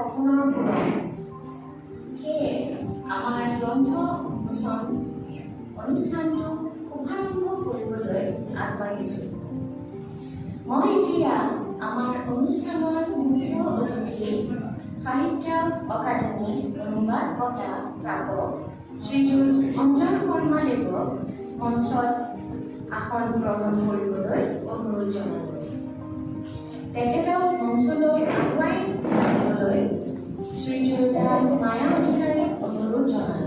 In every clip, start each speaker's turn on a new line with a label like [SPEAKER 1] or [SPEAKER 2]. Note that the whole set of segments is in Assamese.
[SPEAKER 1] সপোনৰ পূৰণ। সেয়ে আমাৰ গ্ৰন্থ উন্মোচন অনুষ্ঠানটো শুভাৰম্ভ কৰিবলৈ আগবাঢ়িছোঁ। মই এতিয়া আমাৰ অনুষ্ঠানৰ মুখ্য অতিথি সাহিত্য অকাডেমী অনুবাদ বঁটা প্ৰাপক শ্ৰীযুত অঞ্জন শৰ্মা দেৱক মঞ্চত আসন গ্ৰহণ কৰিবলৈ অনুৰোধ জনালোঁ। তেখেতক মঞ্চলৈ আগুৱাই আনিবলৈ শ্ৰীযুত মায়া অধিকাৰীক অনুৰোধ জনালোঁ।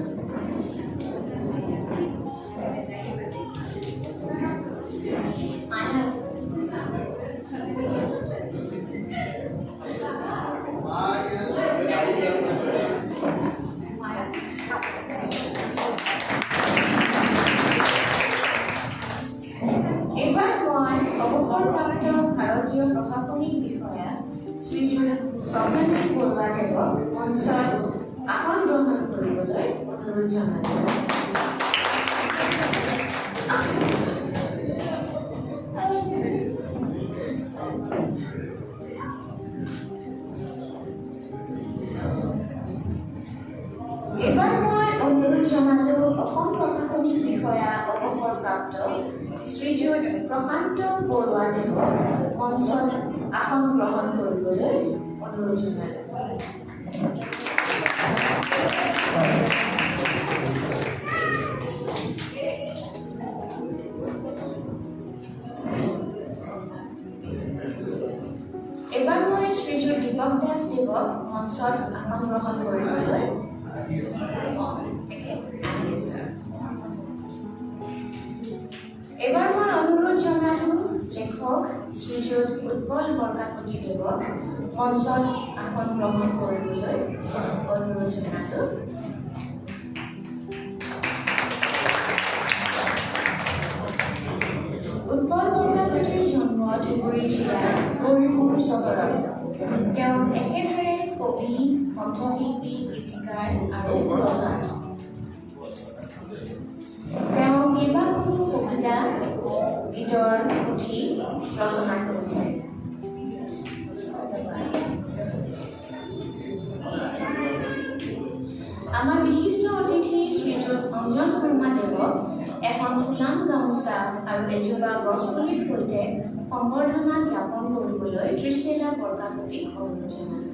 [SPEAKER 1] এইবাৰ মই অৱসৰপ্ৰাপ্ত ভাৰতীয় প্ৰশাসনিক বিষয়া শ্ৰীযুত স্বপ্নজিৎ বৰুৱাদেৱক মঞ্চত আসন গ্ৰহণ কৰিবলৈ অনুৰোধ জনালোঁ। এইবাৰ মই অনুৰোধ জনালোঁ অসম প্ৰশাসনিক বিষয়া অৱসৰপ্ৰাপ্ত শ্ৰীযুত প্ৰশান্ত বৰুৱাদেৱক মঞ্চত আসন গ্ৰহণ কৰিবলৈ অনুৰোধ জনালোঁ। এইবাৰ মই শ্ৰীযুত দীপক দাস দেৱক মঞ্চত আসন গ্ৰহণ কৰিবলৈ এইবাৰ মই অনুৰোধ জনালোঁ লেখক শ্ৰীযুত উৎপল বৰকাকতি দেৱক মঞ্চত আসন গ্ৰহণ কৰিবলৈ অনুৰোধ জনালোঁ। উৎপল বৰকাকতিৰ জন্ম ধুবুৰী জিলাৰ গৌৰীপুৰ চহৰত। তেওঁ একেদৰে কবি, কণ্ঠশিল্পী, গীতিকাৰ আৰু সুৰকাৰ। তেওঁ কেইবাখনো কবিতা, গীতৰ পুথি ৰচনা কৰিছে। আমাৰ বিশিষ্ট অতিথি শ্ৰীযুত অঞ্জন শৰ্মা দেৱক এখন ফুলাম গামোচা আৰু এজোপা গছপুলিৰ সৈতে সম্বৰ্ধনা জ্ঞাপন কৰিবলৈ তৃষ্ণিলা বৰকাকতিক অনুৰোধ জনালোঁ।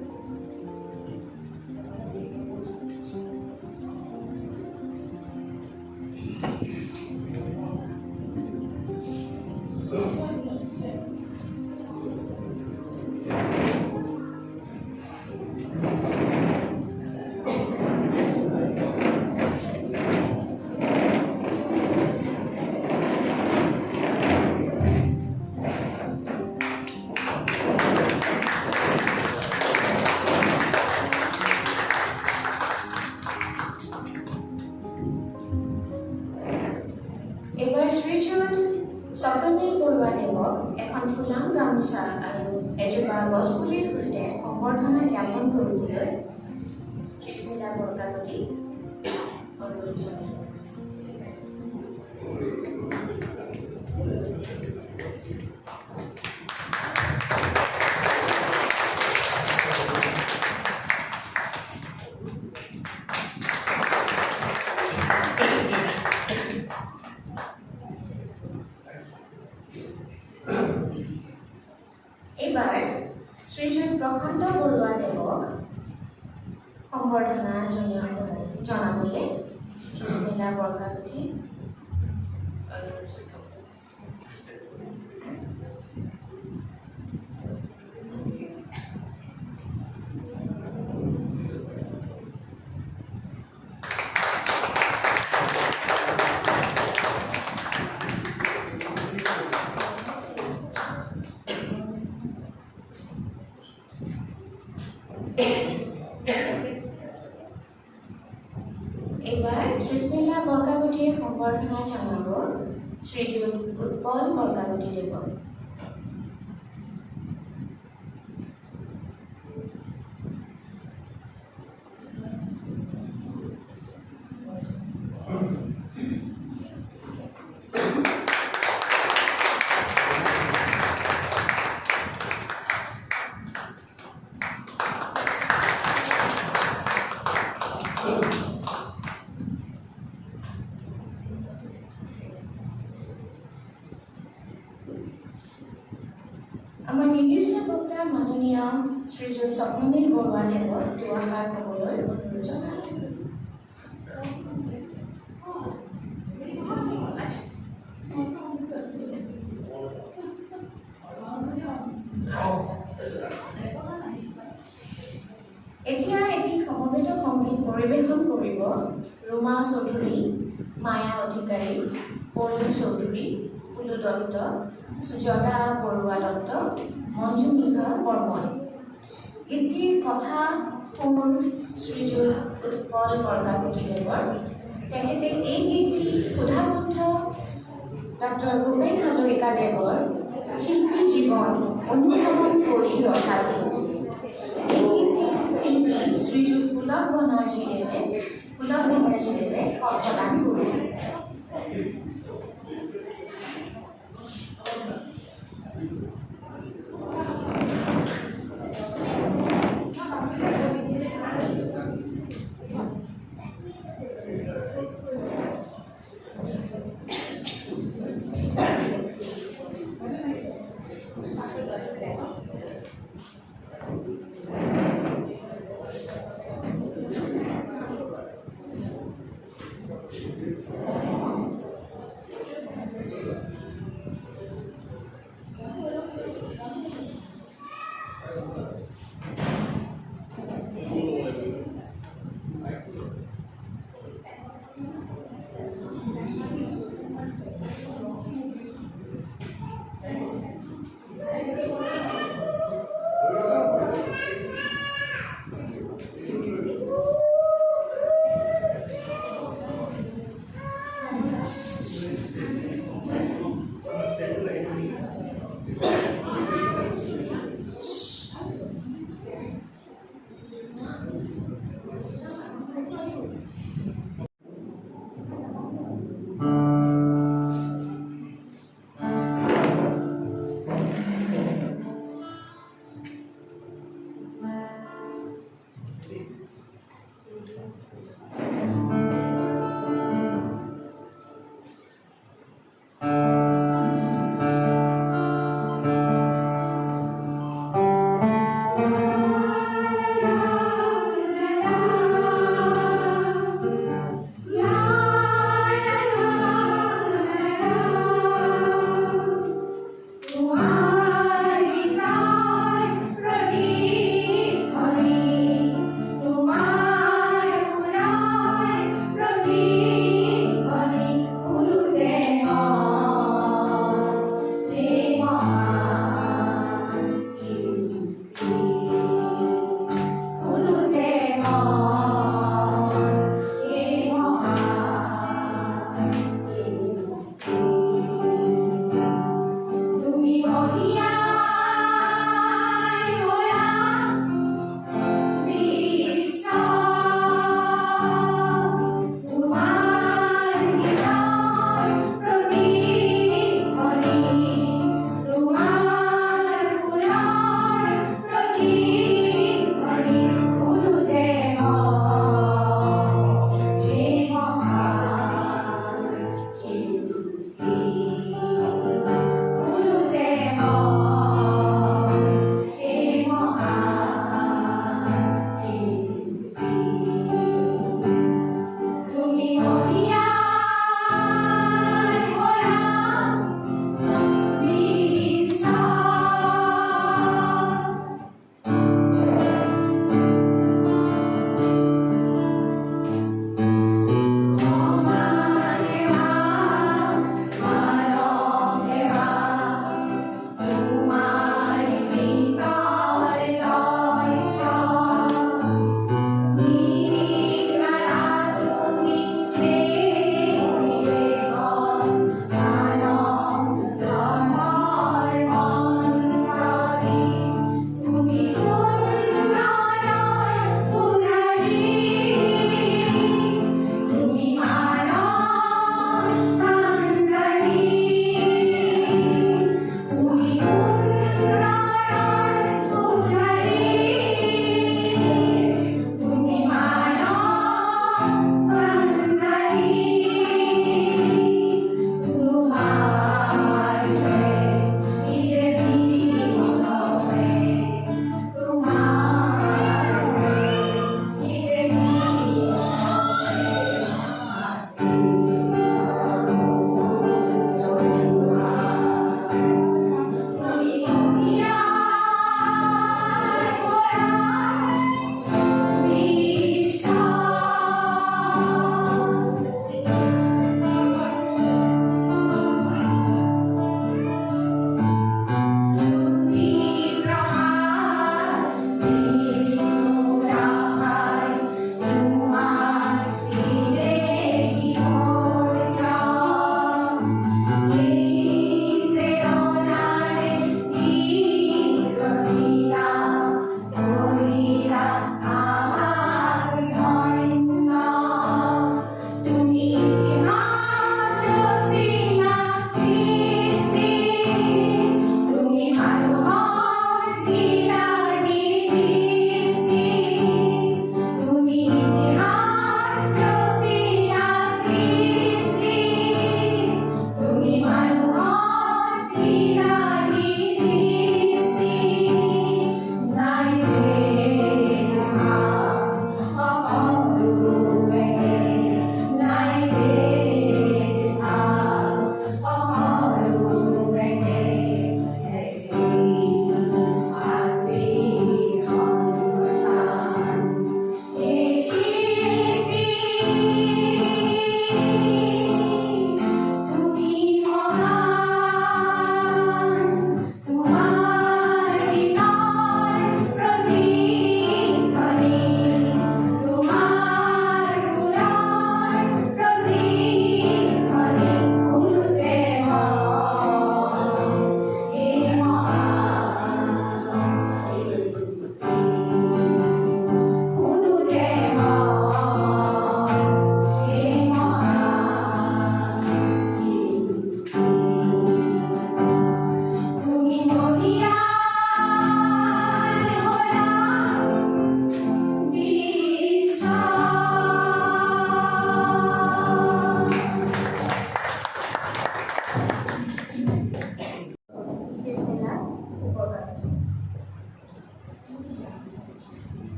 [SPEAKER 1] এইবাৰ শ্ৰীযুত স্বপ্নজিৎ বৰুৱাদেৱক এখন ফুলাম গামোচা আৰু এজোপা গছপুলিৰ সৈতে সম্বৰ্ধনা জ্ঞাপন কৰিবলৈ তৃষ্ণিলা বৰকাকতি অনুৰোধ জনালোঁ। এইবাৰ শ্ৰীযুত প্ৰশান্ত বৰুৱাদেৱক সম্বৰ্ধনা জনাবলৈ তৃষ্ণিলা বৰকাকতি এইবাৰ তৃষ্ণিলা বৰকাকতিয়ে সম্বৰ্ধনা জনাব শ্ৰীযুত উৎপল বৰকাকতি দেৱক। আমাৰ নিৰ্দিষ্ট বক্তা মাননীয় শ্ৰীযুত স্বপ্ননীল বৰুৱাদেৱক দুআষাৰ ক'বলৈ অনুৰোধ জনালোঁ। এতিয়া এটি সমবেত সংগীত পৰিৱেশন কৰিব ৰুমা চৌধুৰী, মায়া অধিকাৰী, পল্লী চৌধুৰী, কুলু দত্ত, সুজতা বৰুৱা দত্ত, মঞ্জুনিভা বৰ্মন। গীতটিৰ কথা সুৰ শ্ৰীযুত উৎপল বৰকাকতিদেৱৰ। তেখেতে এই গীতটি সুধাকণ্ঠ ডক্টৰ ভূপেন হাজৰিকাদেৱৰ শিল্পী জীৱন অনুধাৱন কৰি ৰচা গীত। এই গীতটি শিল্পী শ্ৰীযুত পুলক বেনাৰ্জীদেৱে কণ্ঠদান কৰিছে।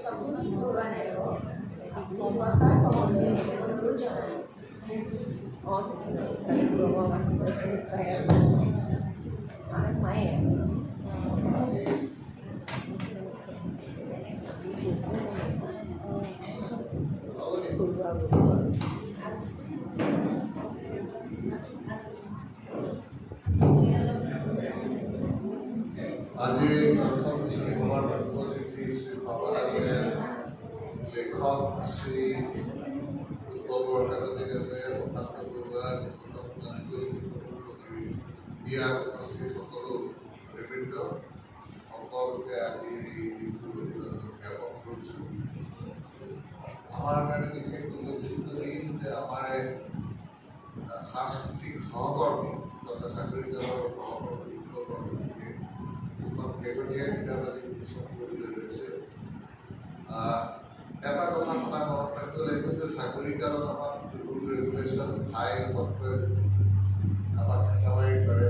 [SPEAKER 1] চকুতি বৰুৱা নায়কক দুআষাৰ ক'বলৈ অনুৰোধ জনায়।
[SPEAKER 2] আজিৰ এই দৰ্শন শ্ৰীসভাৰ মুখ্য অতিথি শ্ৰী সভাপতিয়ে লেখক শ্ৰী উৎপল বৰকাকতি দেৱে প্ৰশান্ত বৰুৱা ইয়াত উপস্থিত সকলো নেতৃবৃন্দ সকলোকে আজি এই দিনটোৰ অভিনন্দন জ্ঞাপন কৰিছোঁ। আমাৰ কাৰণে বিশেষ উল্লেখযোগ্য দিন যে আমাৰ সাংস্কৃতিক সহকৰ্মী তথা চাকৰিজীৱৰ সহকৰ্মী শেহতীয়া কিতাপ আজি উন্মোচন কৰিবলৈ লৈছে। এটা কথা শুনা মনত ৰাখিব লাগিব যে চাকৰি কালত আমাক ৰুল ৰেগুলেশ্যন ঠাই পত্ৰই আমাক হেঁচামাৰি কৰে।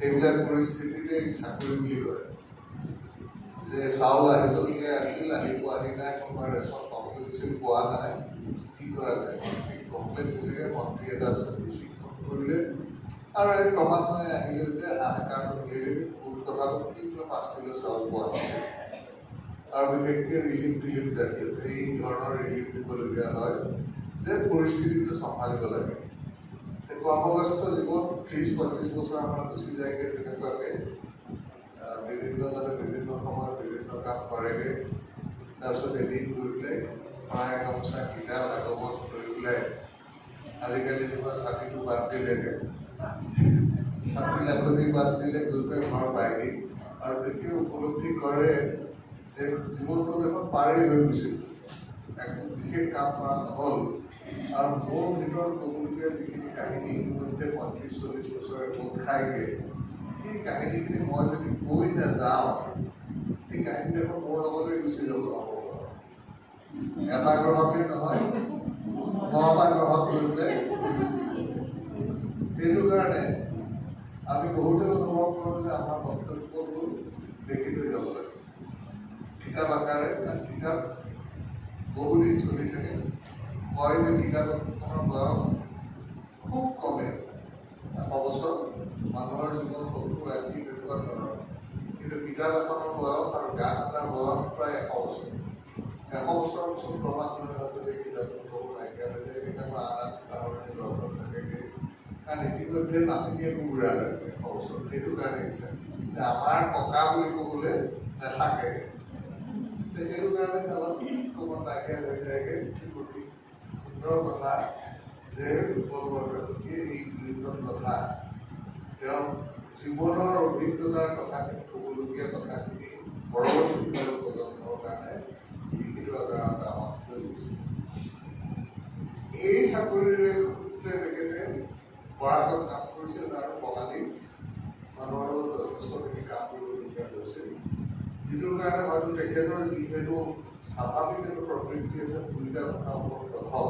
[SPEAKER 2] এইবিলাক পৰিস্থিতিতে চাকৰি বুলি কয় যে চাউল আহিবলগীয়া আছিল, আহি পোৱাহি নাই, কোনোবা ৰেচন পাবলৈ গৈছিল, পোৱা নাই, কি কৰা যায়? কমপ্লেইন কৰিলে মন্ত্ৰী এটা ডিচিশ্যন কৰিলে আৰু এই ক্ৰমান্বয়ে আহিলে যে হাহাকাৰটো মিলিলে মূল কথাটো কিন্তু 5 কিলো চাউল পোৱা নাছিল আৰু বিশেষকৈ ৰিলিফ জাতীয় এই ধৰণৰ ৰিলিফ দিবলগীয়া হয় যে পৰিস্থিতিটো চম্ভালিব লাগে। কৰ্মব্যস্ত জীৱন 30-35 বছৰ আমাৰ গুচি যায়গৈ তেনেকুৱাকৈ বিভিন্নজনে বিভিন্ন সময়ত বিভিন্ন কাম কৰেগৈ। তাৰপিছত এদিন গৈ পেলাই শৰাই গামোচা কিতাপ আগমত লৈ পেলাই আজিকালি যেনিবা ছাতিটো বাদ দিলেগৈ, ছাতি লাখনি বাদ দিলে গৈ পেলাই ঘৰ পায়গৈ আৰু তেতিয়া উপলব্ধি কৰে যে জীৱনটো দেখোন পাৰেই হৈ গৈছিল, একো বিশেষ কাম কৰা নহ'ল। আৰু মোৰ ভিতৰত ক'বলগীয়া যিখিনি কাহিনী ইতিমধ্যে 35-40 বছৰে গোট খাইগৈ, সেই কাহিনীখিনি মই যদি কৈ নাযাওঁ সেই কাহিনী দেখোন মোৰ লগতে গুচি যাব নৱগ্ৰহত। এটা গ্ৰহতেই নহয় 9টা গ্ৰহত গৈ পেলাই। সেইটো কাৰণে আমি বহুতে অনুভৱ কৰোঁ যে আমাৰ বক্তব্যবোৰ লিখি থৈ যাব লাগে কিতাপ আকাৰে, কাৰণ কিতাপ বহুদিন চলি থাকে। কয় যে কিতাপখনৰ বয়স খুব কমে 100 বছৰ, মানুহৰ জীৱন 70-80 তেনেকুৱা ধৰণৰ, কিন্তু কিতাপ এখনৰ বয়স আৰু গান এটাৰ বয়স প্ৰায় 100 বছৰ। 100 বছৰৰ পিছত ক্ৰমান্বয়ে হয়তো সেই কিতাপবোৰ সৰু নাইকিয়া হৈ যায়, কেতিয়াবা আন কাৰণে জড়িত থাকেগৈ, কাৰণ ইতিমধ্যে নাতিনীয়ে বুঢ়া লাগে 100 বছৰ। সেইটো কাৰণে হৈছে আমাৰ ককা বুলি ক'বলৈ নাথাকে, সেইটো কাৰণে অলপ ক'ৰবাত নাইকিয়া হৈ যায়গৈ। সুন্দৰ কথা যে উৎপল বৰকাকতিয়ে এই দুইখন কথা তেওঁৰ জীৱনৰ অভিজ্ঞতাৰ কথাখিনি ক'বলগীয়া কথাখিনি পৰৱৰ্তী প্ৰজন্মৰ কাৰণে লিখিত আকাৰত আমাক থৈ গৈছে। এই চাকৰিৰে সূত্ৰে তেখেতে বৰাকত কাম কৰিছিল আৰু বঙালী মানুহৰ লগত যথেষ্টখিনি কাম কৰিবলগীয়া হৈছিল, যিটোৰ কাৰণে হয়তো তেখেতৰ যিহেতু স্বাভাৱিক এটা প্ৰবৃত্তি আছে দুইটা ভাষাৰ ওপৰত দখল,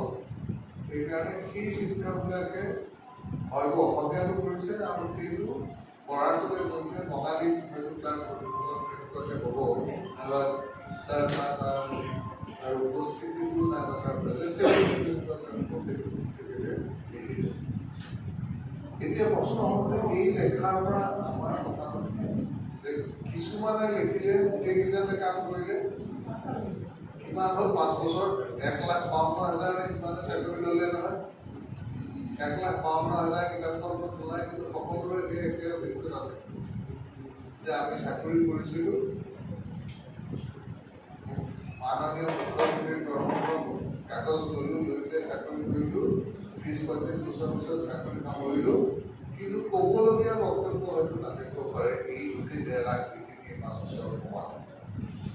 [SPEAKER 2] সেইকাৰণে সেই চিন্তাবিলাকে হয়তো অসমীয়াটো কৰিছে আৰু সেইটো বৰাকলৈ গৈ বঙালী হয়তো তাৰ তেনেকুৱাকৈ হ'ব তাৰ আৰু উপস্থিতিটো নাইবা তাৰ এতিয়া প্ৰশ্ন হ'ল যে এই লেখাৰ পৰা আমাৰ কথা যে কিছুমানে লিখিলে গোটেইকেইজনে কাম কৰিলে কিমান হ'ল 5 বছৰ 1,52,000 কিমানে চাকৰি ল'লে নহয়। 1,52,000 কিতাপখন ওলাই, কিন্তু সকলোৰে একে অভিজ্ঞতা যে আমি চাকৰি কৰিছিলোঁ, মাননীয় মুখ্যমন্ত্ৰীৰ তৰফৰ কাগজ ল'লোঁ, লৈ পেলাই চাকৰি কৰিলোঁ, 30-35 বছৰ পিছত চাকৰি সামৰিলোঁ, কিন্তু ক'বলগীয়া বক্তব্য হয়তো নাথাকিব পাৰে এই গোটেই 1.5 লাখ যিখিনি 5 বছৰ সমান।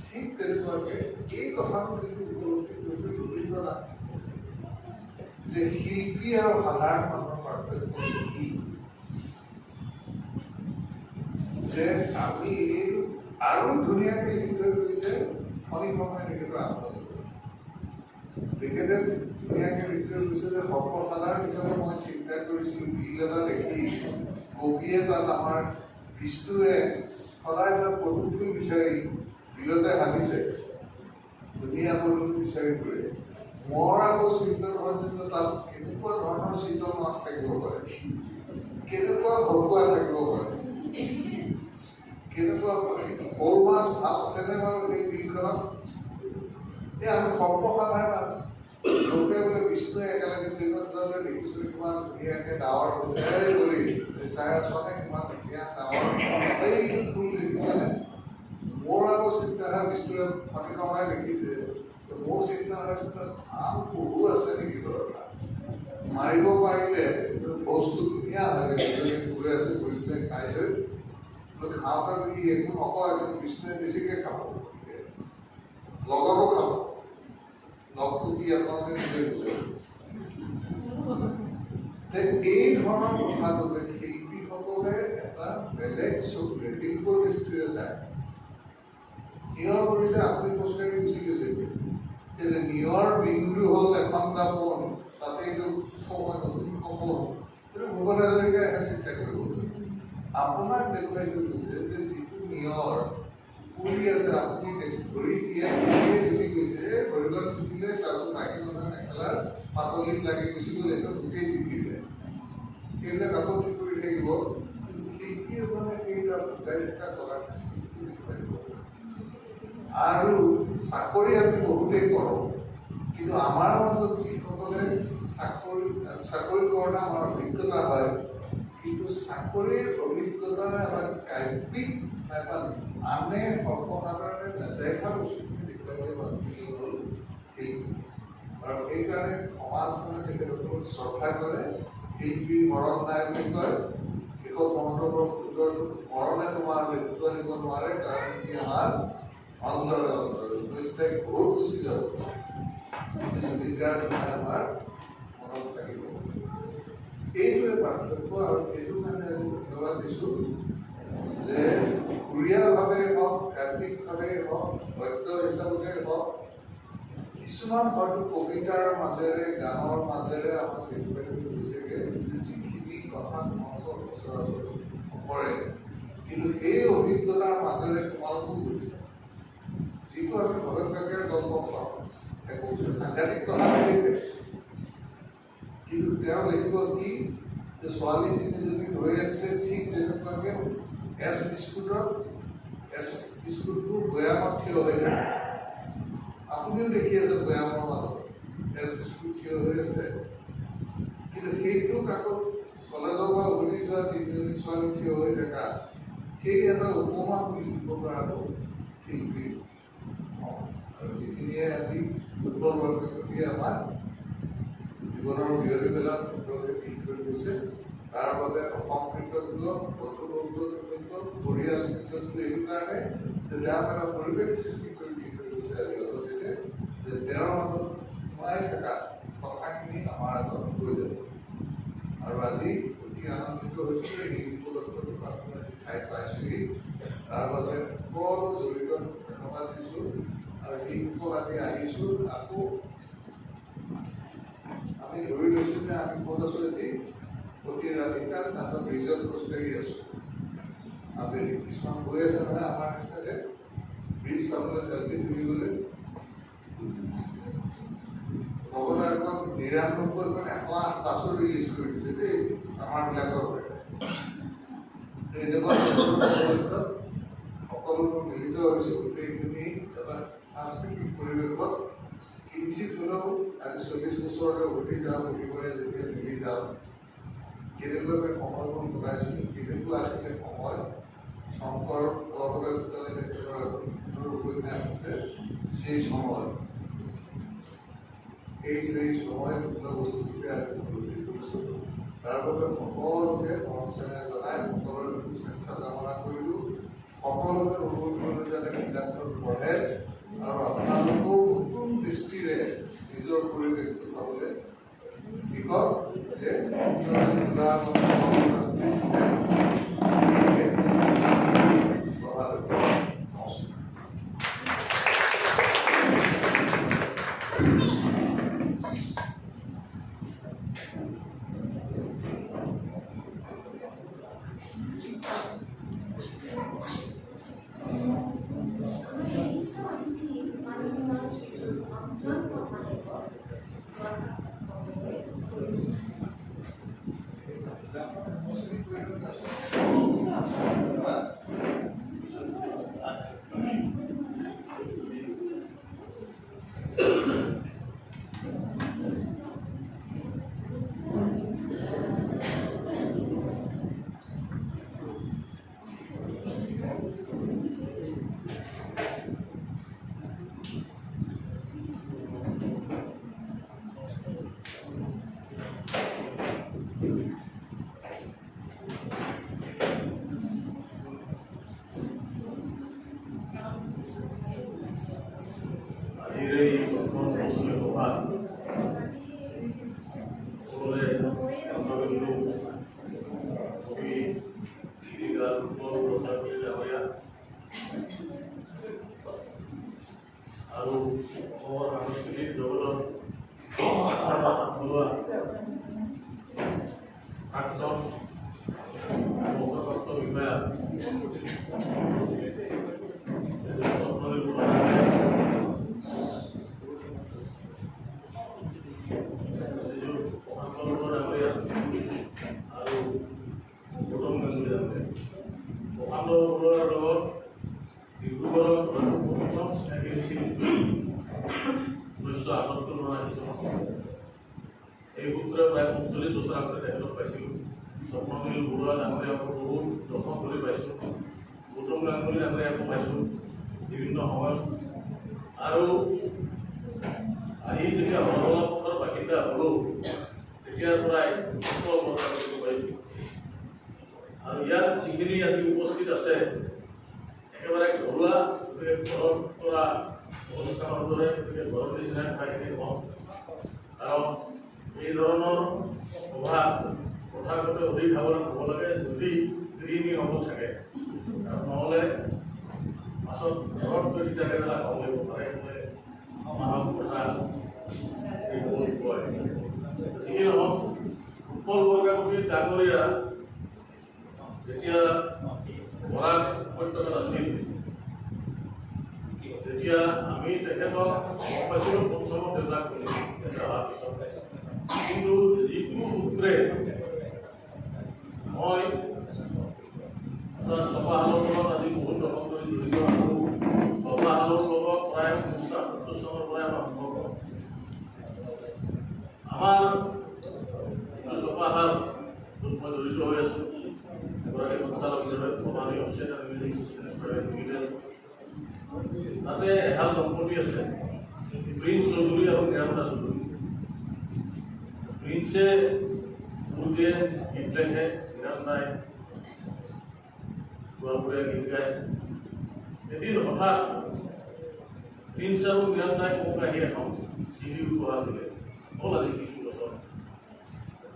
[SPEAKER 2] ঠিক তেনেকুৱাকৈ এই কথাটো যিটো উপলব্ধি কৰিছে ৰবীন্দ্ৰনাথ যে শিল্পী আৰু সাধাৰণ মানুহৰ পাৰ্থক্য কি, যে আমি আৰু ধুনীয়াকৈ লিখি থৈ গৈছে শনিক্ৰমে তেখেতৰ আত্মজীৱনী। তেখেতে ধুনীয়াকৈ লিখি থৈ গৈছে যে সৰ্বসাধাৰণ হিচাপে মই চিন্তা কৰিছিলোঁ বিল এটা দেখি কবিয়ে তাত আমাৰ বিষ্ণুৱে সদায় তাত পদুমফুল বিচাৰি বিলতে হালিছে, ধুনীয়া পদুমফুল বিচাৰি ফুৰে। মোৰ আকৌ চিন্তা নহয় যে তাত কেনেকুৱা ধৰণৰ চিতল মাছ থাকিব পাৰে, কেনেকুৱা ভকুৱা থাকিব পাৰে, কেনেকুৱা শ'ল মাছ ভাত আছেনে বাৰু সেই বিলখনত? এই আমি সৰ্বসাধাৰণ লোকে বোলে বিষ্ণুৱে একেলগে ট্ৰেইনত যাবলৈ দেখিছিলোঁ কিমান ধুনীয়াকৈ ডাৱৰ বজাই কৰি চাই আছনে, কিমান ধুনীয়া ডাৱৰ এই ফুল দেখিছেনে? মোৰ আকৌ চিন্তা হয় বিষ্ণুৱে শনিক্ৰমাই দেখিছে, মোৰ চিন্তা হৈছিলে ধান বহু আছে নেকি ঘৰত, মাৰিব পাৰিলে বস্তু ধুনীয়া হয় গৈ আছে গৈ পেলাই খাই লৈ খাওঁতে বুলি একো নকয়, কিন্তু বিষ্ণুৱে বেছিকৈ খাব, লগতো খাব। লগটো কি আপোনালোকে নিজে বুজে। এই ধৰণৰ কথাটো যে শিল্পীসকলে এটা বেলেগ চকুৰে দিশৰ দৃষ্টিৰে চায়। নিয়ৰ কৰিছে আপুনি খোজকাঢ়ি গুচি গৈছে, নিয়ৰ বিন্দু হ'ল এখন দাপন, তাতে এইটো সময় নতুন সপোন, এইটো ভূপেন হাজৰিকাইহে চিন্তা কৰিব। আপোনাক দেখুৱাই থৈ গৈছে যে যিটো নিয়ৰ পৰি আছে আপুনি ভৰি তিয়াই গুচি গৈছে, ভৰিখন ফুটিলে তাৰপিছত বাকী মানুহে মেখেলাৰ পাতলিত লাগি গুচি গ'লে গোটেই তিতিলে, সেইবিলাক আকৌ কি কৰি থাকিব। শিল্পী এজনে সেই তাত শুকাই থকা কলাৰ সৃষ্টি দেখুৱাই দিব। আৰু চাকৰি আমি বহুতেই কৰোঁ, কিন্তু আমাৰ মাজত যিসকলে চাকৰি কৰোঁতে আমাৰ অভিজ্ঞতা হয়, কিন্তু চাকৰিৰ অভিজ্ঞতাৰে আমাৰ কাব্যিক নাইবা আনে সৰ্বসাধাৰণে নেদেখা বস্তুখিনি দেখুৱাই দিয়া মানুহ হ'ল শিল্পী। আৰু সেইকাৰণে সমাজখনে তেখেতক শ্ৰদ্ধা কৰে। শিল্পী মৰণ নাই বুলি কয়। কেশৱ মহন্ত বৰ সুন্দৰ, মৰণে তোমাৰ মৃত্যু আনিব নোৱাৰে, কাৰণ কি আমাৰ অন্তৰে অন্তৰে 19 তাৰিখ বহুত গুচি যাব, কিন্তু জুবিন গাৰ্গ আমাৰ মনত থাকিব। এইটোৱে পাৰ্থক্য। আৰু সেইটো কাৰণে আমি ধন্যবাদ দিছোঁ যে সুৰীয়াভাৱে হওক, কাব্যিকভাৱে হওক, গদ্য হিচাপতে হওক, কিছুমান হয়তো কবিতাৰ মাজেৰে গানৰ মাজেৰে আমাক দেখুৱাই থৈ গৈছেগৈ যিখিনি কথা তোমালোকৰ সচৰাচৰ নকৰে, কিন্তু সেই অভিজ্ঞতাৰ মাজেৰে তোমালোকো গৈছে। যিটো আমি ভগত কাকীৰ গল্প পাওঁ, একো সাংঘাতিক কথা নিলিখে, কিন্তু তেওঁ লিখিব কি যে ছোৱালী তিনিজনী ৰৈ আছিলে ঠিক যেনেকুৱাকৈ এছ বিস্কুটবোৰ বৈয়ামত থিয় হৈ থাকে। আপুনিও দেখি আছে বৈয়ামৰ মাজত এছ বিস্কুট থিয় হৈ আছে, কিন্তু সেইটোক আকৌ কলেজৰ পৰা উভতি যোৱা তিনিজনী ছোৱালী থিয় হৈ থকা, সেই এটা উপমা বুলি দিব পৰাটো শিল্পী। আৰু যিখিনিয়ে আজি ফুটবল বৰ্গীয়ে আমাৰ জীৱনৰ বিৰতি বেলাত সুন্দৰকৈ দি থৈ গৈছে, তাৰ বাবে অসম কৃতজ্ঞ, বন্ধুবৰ্গ কৃতজ্ঞ, পৰিয়াল কৃতজ্ঞ। এইটো কাৰণে যে তেওঁ এটা পৰিৱেশ সৃষ্টি কৰি দি থৈ গৈছে আজি অলৰেডি, যে তেওঁৰ মাজত সোমাই থকা কথাখিনি আমাৰ আগত হৈ যাব। আৰু আজি অতি আনন্দিত হৈছোঁ যে এই উপলক্ষটো আমি আজি ঠাই পাইছোঁহি, তাৰ বাবে সকলো জড়িত ধন্যবাদ দিছোঁ। আৰু সেইসকল আমি আহিছোঁ, আকৌ আমি ধৰি লৈছোঁ যে আমি ক'ত আছোঁ আজি, প্ৰতি ৰাতিকাল তাহাঁতৰ ব্ৰিজত খোজকাঢ়ি আছোঁ। আবেলি কিছুমান গৈ আছে নহয় আমাৰ নিচিনাকৈ ব্ৰিজ চাবলৈ, চেল্ফি তুলিবলৈ। ভগৱানে এখন 99খন 108 বাছো ৰিলিজ কৰি দিছে দেই আমাৰবিলাকৰ বাবে। এনেকুৱা সকলোবোৰ মিলিত হৈছোঁ গোটেইখিনি এটা সাংস্কৃতিক পৰিৱেশত। কিঞ্চিত হ'লেও আজি 40 বছৰলৈ উভতি যাওঁ, প্ৰতিবাৰে যেতিয়া মিলি যাওঁ, কেনেকুৱাকৈ সময়বোৰ বনাইছিলোঁ, কেনেকুৱা আছিলে সময়। শংকৰ অলপতে দুটালে তেখেতৰ সুন্দৰ উপন্যাস আছে সেই সময়। সেই সময় দুটা বস্তুটোকে আজি উপলব্ধি কৰিছোঁ। তাৰ বাবে সকলোকে মৰম চেনেহ জনাই সকলোৰে সুস্বাস্থ্য কামনা কৰিলোঁ। সকলোকে অনুৰোধ কৰিলোঁ যাতে কিতাপখন পঢ়ে আৰু আপোনালোকেও নতুন দৃষ্টিৰে নিজৰ পৰিৱেশটো চাবলৈ শিকক যে
[SPEAKER 1] অঞ্জন শৰ্মাদেৱক
[SPEAKER 3] আজিৰ এই প্ৰথম মৌচুমী সভাত সকলোৱে অংশগ্ৰহণ কবি গীতিকাৰ প্ৰচাৰ কৰিলে আমাৰ আৰু অসমৰ সাংস্কৃতিক জগতৰ থলুৱা প্ৰাক্তন মুখপাত্ৰ বিষয়া এই সূত্ৰে প্ৰায় ৪৫ বছৰ আগতে তেখেতক পাইছিলোঁ। স্বপ্ননীল বৰুৱা ডাঙৰীয়াকো বহুত দৰ্শন কৰি পাইছোঁ। গৌতম গাংগুলী ডাঙৰীয়াকো পাইছোঁ বিভিন্ন সময়ত। আৰু আহি যেতিয়া বৰবলা পথৰ বাসিন্দা হ'লোঁ তেতিয়াৰ পৰাই পাইছোঁ। আৰু ইয়াত যিখিনি আজি উপস্থিত আছে একেবাৰে ঘৰুৱা, গতিকে ঘৰৰ পৰা অনুষ্ঠানৰ দৰে, গতিকে ঘৰৰ নিচিনাই ঠাইখিনি কম। কাৰণ এই ধৰণৰ সভা প্ৰথাগত অধিক সাৱধান হ'ব লাগে যদি গৃহিণী হ'ব থাকে, আৰু নহ'লে পাছত ঘৰত গৈ তিতা কেৰেলা খাব লাগিব পাৰে বোলে মাহক কথা কয়। যিকি নহওক উৎপল বৰকাকতিৰ ডাঙৰীয়া যেতিয়া বৰাক উপত্যকাত আছিল তেতিয়া আমি তেখেতক পাইছিলোঁ পঞ্চম দেউতাক বুলি অহাৰ পিছত। কিন্তু যিটো সূত্ৰে মই ছপাহালৰ লগত আজি বহুত দশক ধৰি জড়িত আৰু ছপাহালৰ লগত প্ৰায় ৭৭ চনৰ পৰাই আমাৰ সম্পৰ্ক। আমাৰ ছপাহাৰ য'ত মই জড়িত হৈ আছোঁ এগৰাকী সঞ্চালক হিচাপে Bhabani offset and music systems private limited, তাতে এহাল দম্পতি আছে, প্ৰিন্স চৌধুৰী আৰু নিৰামতা চৌধুৰী। প্ৰিন্সে সুৰ দিয়ে, গীত লেখে, নিৰামতাই গোৱালপৰীয়া গীত গায়। এদিন হঠাৎ প্ৰিন্স আৰু নিৰামতাই মোক আহি এখন CD উপহাৰ দিলে, হ'ল আজি কিছু বছৰ।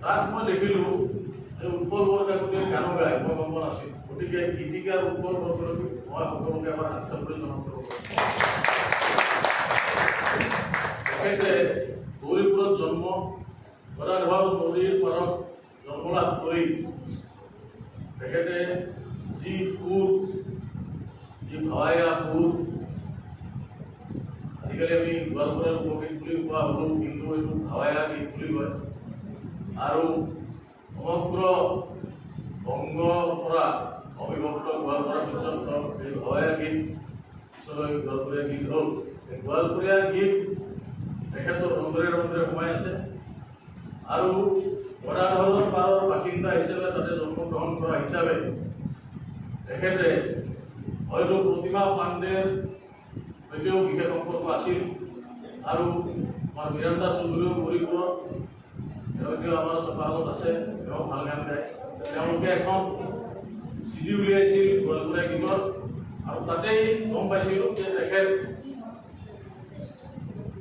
[SPEAKER 3] তাত মই দেখিলোঁ যে উৎপল বৰকাকতিয়ে গানো গায়, মই গম পোৱা নাছিলোঁ। গতিকে গীতিকাৰ উৎপল বৰকাকতি মই সকলোকে এবাৰ হাত চাপৰি জনাব পাৰোঁ। তেখেতে গৌৰীপুৰত জন্ম, গদাধৰ নদীৰ পাৰত জন্মলাভ কৰি তেখেতে যি সুৰ, যি ভাৱাইয়া সুৰ, আজিকালি আমি গোৱালপাৰা লোকগীত বুলি কোৱা হ'লেও কিন্তু এইটো ভাৱাইয়া গীত বুলি কয়। আৰু সমগ্ৰ বংগৰ পৰা অবিভক্ত গোৱালপাৰা পৰ্যন্ত এই ভাৱাইয়া গীত পিছলৈ গোৱালপৰীয়া গীত হ'ল। এই গোৱালপৰীয়া গীত তেখেতৰ ৰন্ধ্ৰে ৰন্ধ্ৰে সোমাই আছে। আৰু গদাধৰৰ পাৰৰ বাসিন্দা হিচাপে তাতে জন্মগ্ৰহণ কৰা হিচাপে তেখেতে হয়তো প্ৰতিমা পাণ্ডেৰ সৈতেও বিশেষ সম্পৰ্ক আছিল। আৰু আমাৰ বীৰেন্দ্ৰ চৌধুৰীও গৌৰীপুৰত, তেওঁ এতিয়াও আমাৰ ছপাহালত আছে, তেওঁ ভাল গান গায়। তেওঁলোকে এখন CD উলিয়াইছিল গোৱালপৰীয়া গীতৰ, আৰু তাতেই গম পাইছিলোঁ যে তেখেত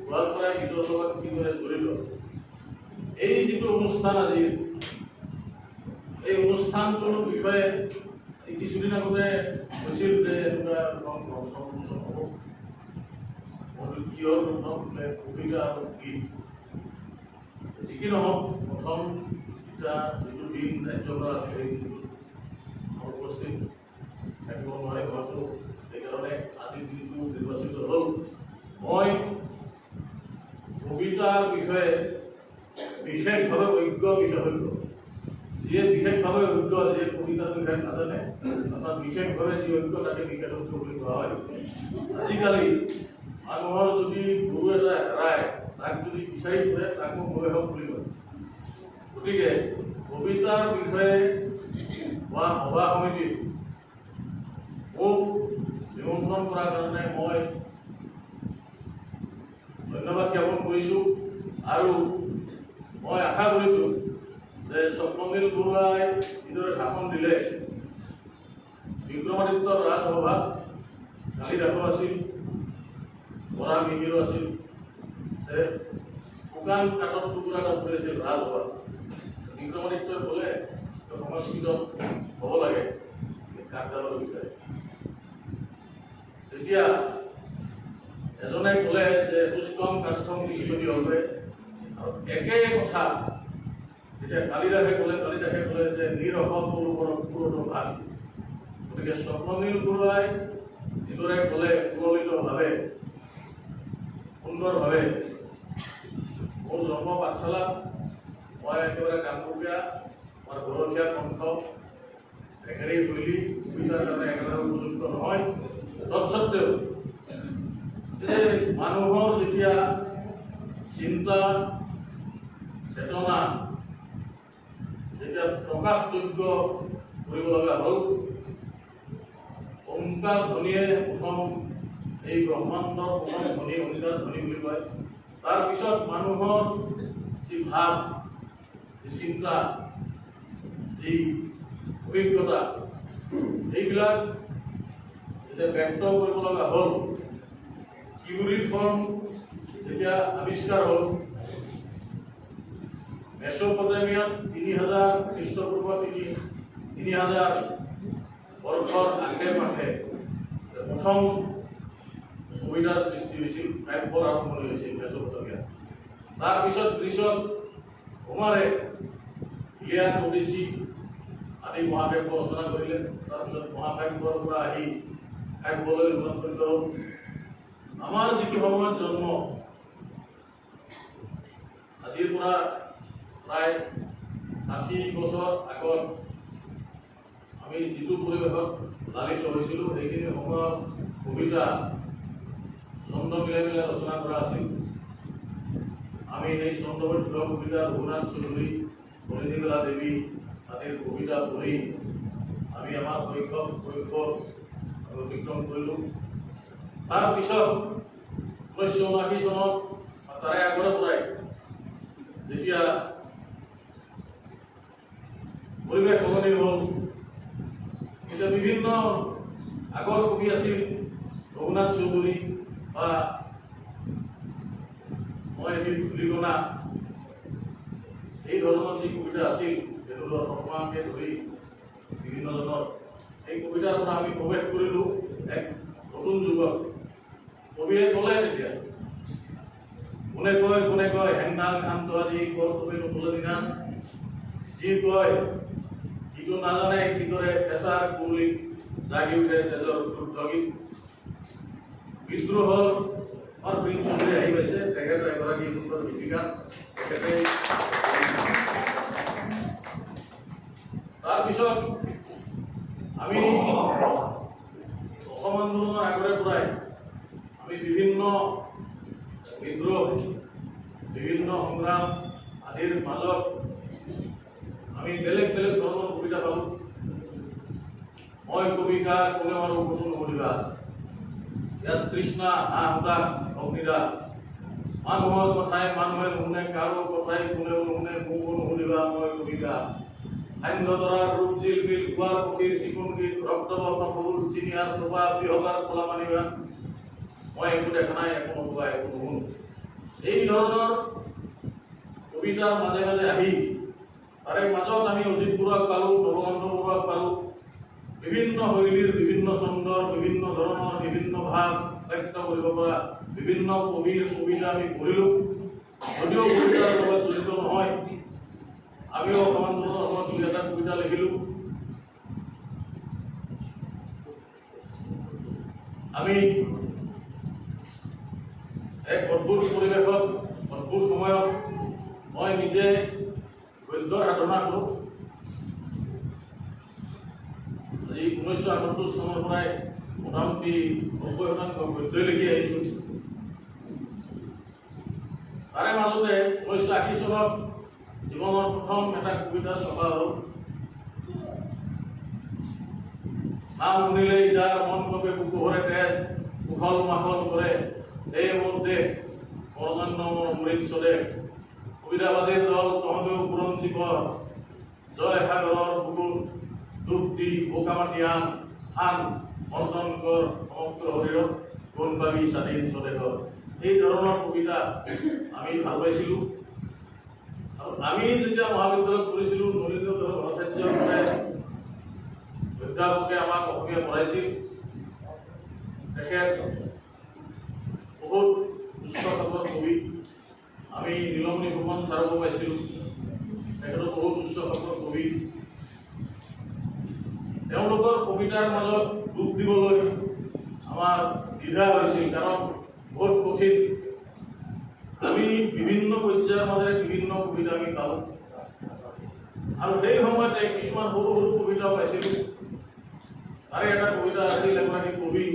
[SPEAKER 3] গোৱালপৰীয়া গীতৰ লগত কিদৰে জড়িত। এই যিটো অনুষ্ঠান আজিৰ, এই অনুষ্ঠানটোৰ বিষয়ে কিছুদিন আগতে কৈছিল যে এনেকুৱা গ্ৰন্থ হ'ব, কিহৰ গ্ৰন্থ বোলে কবিতা আৰু গীত। যিকি নহওক প্ৰথম যিটো দিন ৰাজ্যৰ পৰা আছিল সেই দিনটোত উপস্থিত থাকিব নোৱাৰে হয়তো, সেইকাৰণে আজিৰ দিনটো নিৰ্বাচিত হ'ল। মই কবিতাৰ বিষয়ে বিশেষভাৱে অজ্ঞ বিশেষজ্ঞ, যিয়ে বিশেষভাৱে অজ্ঞ, যিয়ে কবিতাৰ বিষয়ে নাজানে, অৰ্থাৎ বিশেষভাৱে যি অজ্ঞ তাকে বিশেষজ্ঞ বুলি কোৱা হয়। আজিকালি মানুহৰ যদি গুৰু এটা হেৰায়, তাক যদি বিচাৰি ফুৰে তাকো গৱেষক বুলি কয়। গতিকে কবিতাৰ বিষয়ে হোৱা সভা সমিতিত মোক নিমন্ত্ৰণ কৰাৰ কাৰণে মই ধন্যবাদ জ্ঞাপন কৰিছোঁ আৰু মই আশা কৰিছোঁ যে স্বপ্ননীল বৰুৱাই যিদৰে ভাষণ দিলে, বিক্ৰমাদিত্যৰ ৰাজসভাত কালিদাসো আছিল, বৰা মিহিৰো আছিল, শুকান কাঠৰ টুকুৰা এটা পৰি আছিল ৰাজসভাত। বিক্ৰমাদিত্যই ক'লে সংস্কৃতত হ'ব লাগে কাঠডালৰ বিষয়ে। তেতিয়া এজনে ক'লে যে পুষ্কম কাষ্ঠম কৃষিপতি হবে, আৰু একেই কথা যেতিয়া কালিদাসে ক'লে যে নিৰসত পুৰতো ভাল। গতিকে স্বপ্ননীল বৰুৱাই যিদৰে ক'লে সুললিতভাৱে সুন্দৰভাৱে, মোৰ জন্ম পাঠশালাত মই একেবাৰে কামৰূপীয়া, আমাৰ গৰখীয়া কণ্ঠ একেবাৰে শৈলী কবিতাৰ কাৰণে একেবাৰে উপযুক্ত নহয়। তৎসত্বেও যে মানুহৰ যেতিয়া চিন্তা চেতনা যেতিয়া প্ৰকাশযোগ্য কৰিব লগা হ'ল, ওংকাৰ ধ্বনিয়ে প্ৰথম এই ব্ৰহ্মাণ্ডৰ প্ৰথম ধ্বনি ওংকাৰ ধ্বনি বুলি কয়। তাৰপিছত মানুহৰ যি ভাৱ, যি চিন্তা, যি অভিজ্ঞতা, এইবিলাক যেতিয়া ব্যক্ত কৰিব লগা হ'ল, কিউৰিফৰ্ম যেতিয়া আৱিষ্কাৰ হ'ল, মেছোপটেমিয়াত 3000 খ্ৰীষ্টপূৰ্ব 3000 বৰ্ষৰ আশে পাশে প্ৰথম কবিতাৰ সৃষ্টি হৈছিল, কাব্যৰ আৰম্ভণি হৈছিল মেছোপটেমিয়াত। তাৰপিছত গ্ৰীচত হোমাৰে ইলিয়াড, ওডিচি আদি মহাকাব্য ৰচনা কৰিলে। তাৰপিছত মহাকাব্যৰ পৰা আহি কাব্যলৈ ৰূপান্তৰিত হ'ল। আমাৰ যিটো সময়ত জন্ম, আজিৰ পৰা প্ৰায় 60 বছৰ আগত আমি যিটো পৰিৱেশত লালিত হৈছিলোঁ, সেইখিনি সময়ত কবিতা ছন্দ মিলাই মিলাই ৰচনা কৰা আছিল। আমি সেই ছন্দবদ্ধ কবিতা ৰঘুনাথ চৌধুৰী, কলিনীবালা দেৱী আদিৰ কবিতা পঢ়ি আমি আমাৰ শৈশৱ অতিক্ৰম কৰিলোঁ। তাৰপিছত 1979 চনত তাৰে আগৰে পৰাই যেতিয়া পৰিৱেশ সলনি হ'ল, তেতিয়া বিভিন্ন আগৰ কবি আছিল ৰঘুনাথ চৌধুৰী বা মই এবিধ ধূলিকণা, এই ধৰণৰ যি কবিতা আছিল, বেনুলৰ শৰ্মাকে ধৰি বিভিন্নজনৰ, এই কবিতাৰ পৰা আমি প্ৰৱেশ কৰিলোঁ এক নতুন যুগত। কবিয়ে ক'লে তেতিয়া, কোনে কয় হেংনাল খান্ত আজি কৰ তুমি নকলে দিনা, যি কয় সিটো নাজানে কিদৰে পেছাৰ কুলিত জাগি উঠে তেজৰ ক্ষুদ্ৰগীত। বিদ্ৰোহৰ প্ৰিন্স চৌধুৰী আহি পাইছে, তেখেত এগৰাকী সুন্দৰ গীতিকাৰ। তেখেতে তাৰপিছত আমি অসম আন্দোলনৰ আগৰে পৰাই আমি বিভিন্ন বিদ্ৰোহ, বিভিন্ন সংগ্ৰাম আদিৰ মাজত আমি বেলেগ বেলেগ ধৰণৰ কবিতা পালোঁ। মই কবিতা কোনেও আৰু কচু নকৰিবা, ইয়াত তৃষ্ণা হাঁহ হুতাক অগ্নিদা, মানুহৰ কথাই মানুহে নুশুনে, কাৰো কথাই কোনেও নুশুনে, মোকো নুশুনিবা মই কবিতা। সান্ধ্যতৰাৰ ৰূপ জিলমিল কুৱাৰ পক্ষীৰ চিকুণ গীত, ৰক্তবৰ্ণ ফুল চিনিয়াৰ প্ৰভাৱ বিহগাৰ কলা মানিবা, মই একো দেখা নাই, একো নকবা, একো নুশুনো। এই ধৰণৰ কবিতাৰ মাজে মাজে আহি তাৰে মাজত আমি অজিত বৰুৱাক পালোঁ, নৱকান্ত বৰুৱাক পালোঁ। বিভিন্ন শৈলীৰ, বিভিন্ন ছন্দৰ, বিভিন্ন ধৰণৰ, বিভিন্ন ভাৱ ব্যক্ত কৰিব পৰা বিভিন্ন কবিৰ কবিতা আমি পঢ়িলোঁ। যদিও কবিতাৰ লগত জড়িত নহয়, আমিও অসম আন্দোলনৰ সময়ত 2-এটা কবিতা লিখিলোঁ। আমি এক অদ্ভুত পৰিৱেশত অদ্ভুত সময়ত মই নিজে গদ্যৰ সাধনা কৰোঁ। আজি 1978 চনৰ পৰাই মোটামুটি 90% গদ্যই লিখি আহিছোঁ। তাৰে মাজতে 1980 চনত জীৱনৰ প্ৰথম এটা কবিতা ছপা হ'ল, নাম শুনিলেই যাৰ মন কপে কুকুৰে তেজ, উখল মাখল কৰে এই মোৰ দেশ, বৰজন্য মোৰ অমৃত স্বদেশ, সুবিধাবাদীৰ দল তহঁতেও বুৰঞ্জী কৰ, জয় সাগৰৰ বুকুত দুখ দি বোকামাটি আন মৰ্দন কৰ সমগ্ৰ শৰীৰত গুণ পাবি স্বাধীন স্বদেশৰ। এই ধৰণৰ কবিতা আমি ভাল পাইছিলোঁ। আৰু আমি যেতিয়া মহাবিদ্যালয়ত পঢ়িছিলোঁ, নলিনীয় ভট্টাচাৰ্যৰে অধ্যাপকে আমাক অসমীয়া পঢ়াইছিল। তেখেত বহুত উচ্চ খাপৰ কবি। আমি নীলমণি ফুকন ছাৰকো পাইছিলোঁ, তেখেতো বহুত উচ্চ খাপৰ কবি। তেওঁলোকৰ কবিতাৰ মাজত ৰূপ দিবলৈ আমাৰ দ্বিধা হৈছিল, কাৰণ বহুত কঠিন। আমি বিভিন্ন পৰ্যায়ৰ মাজেৰে বিভিন্ন কবিতা আমি পালোঁ, আৰু সেই সময়তে কিছুমান সৰু সৰু কবিতাও পাইছিলোঁ। তাৰে এটা কবিতা আছিল এগৰাকী কবি,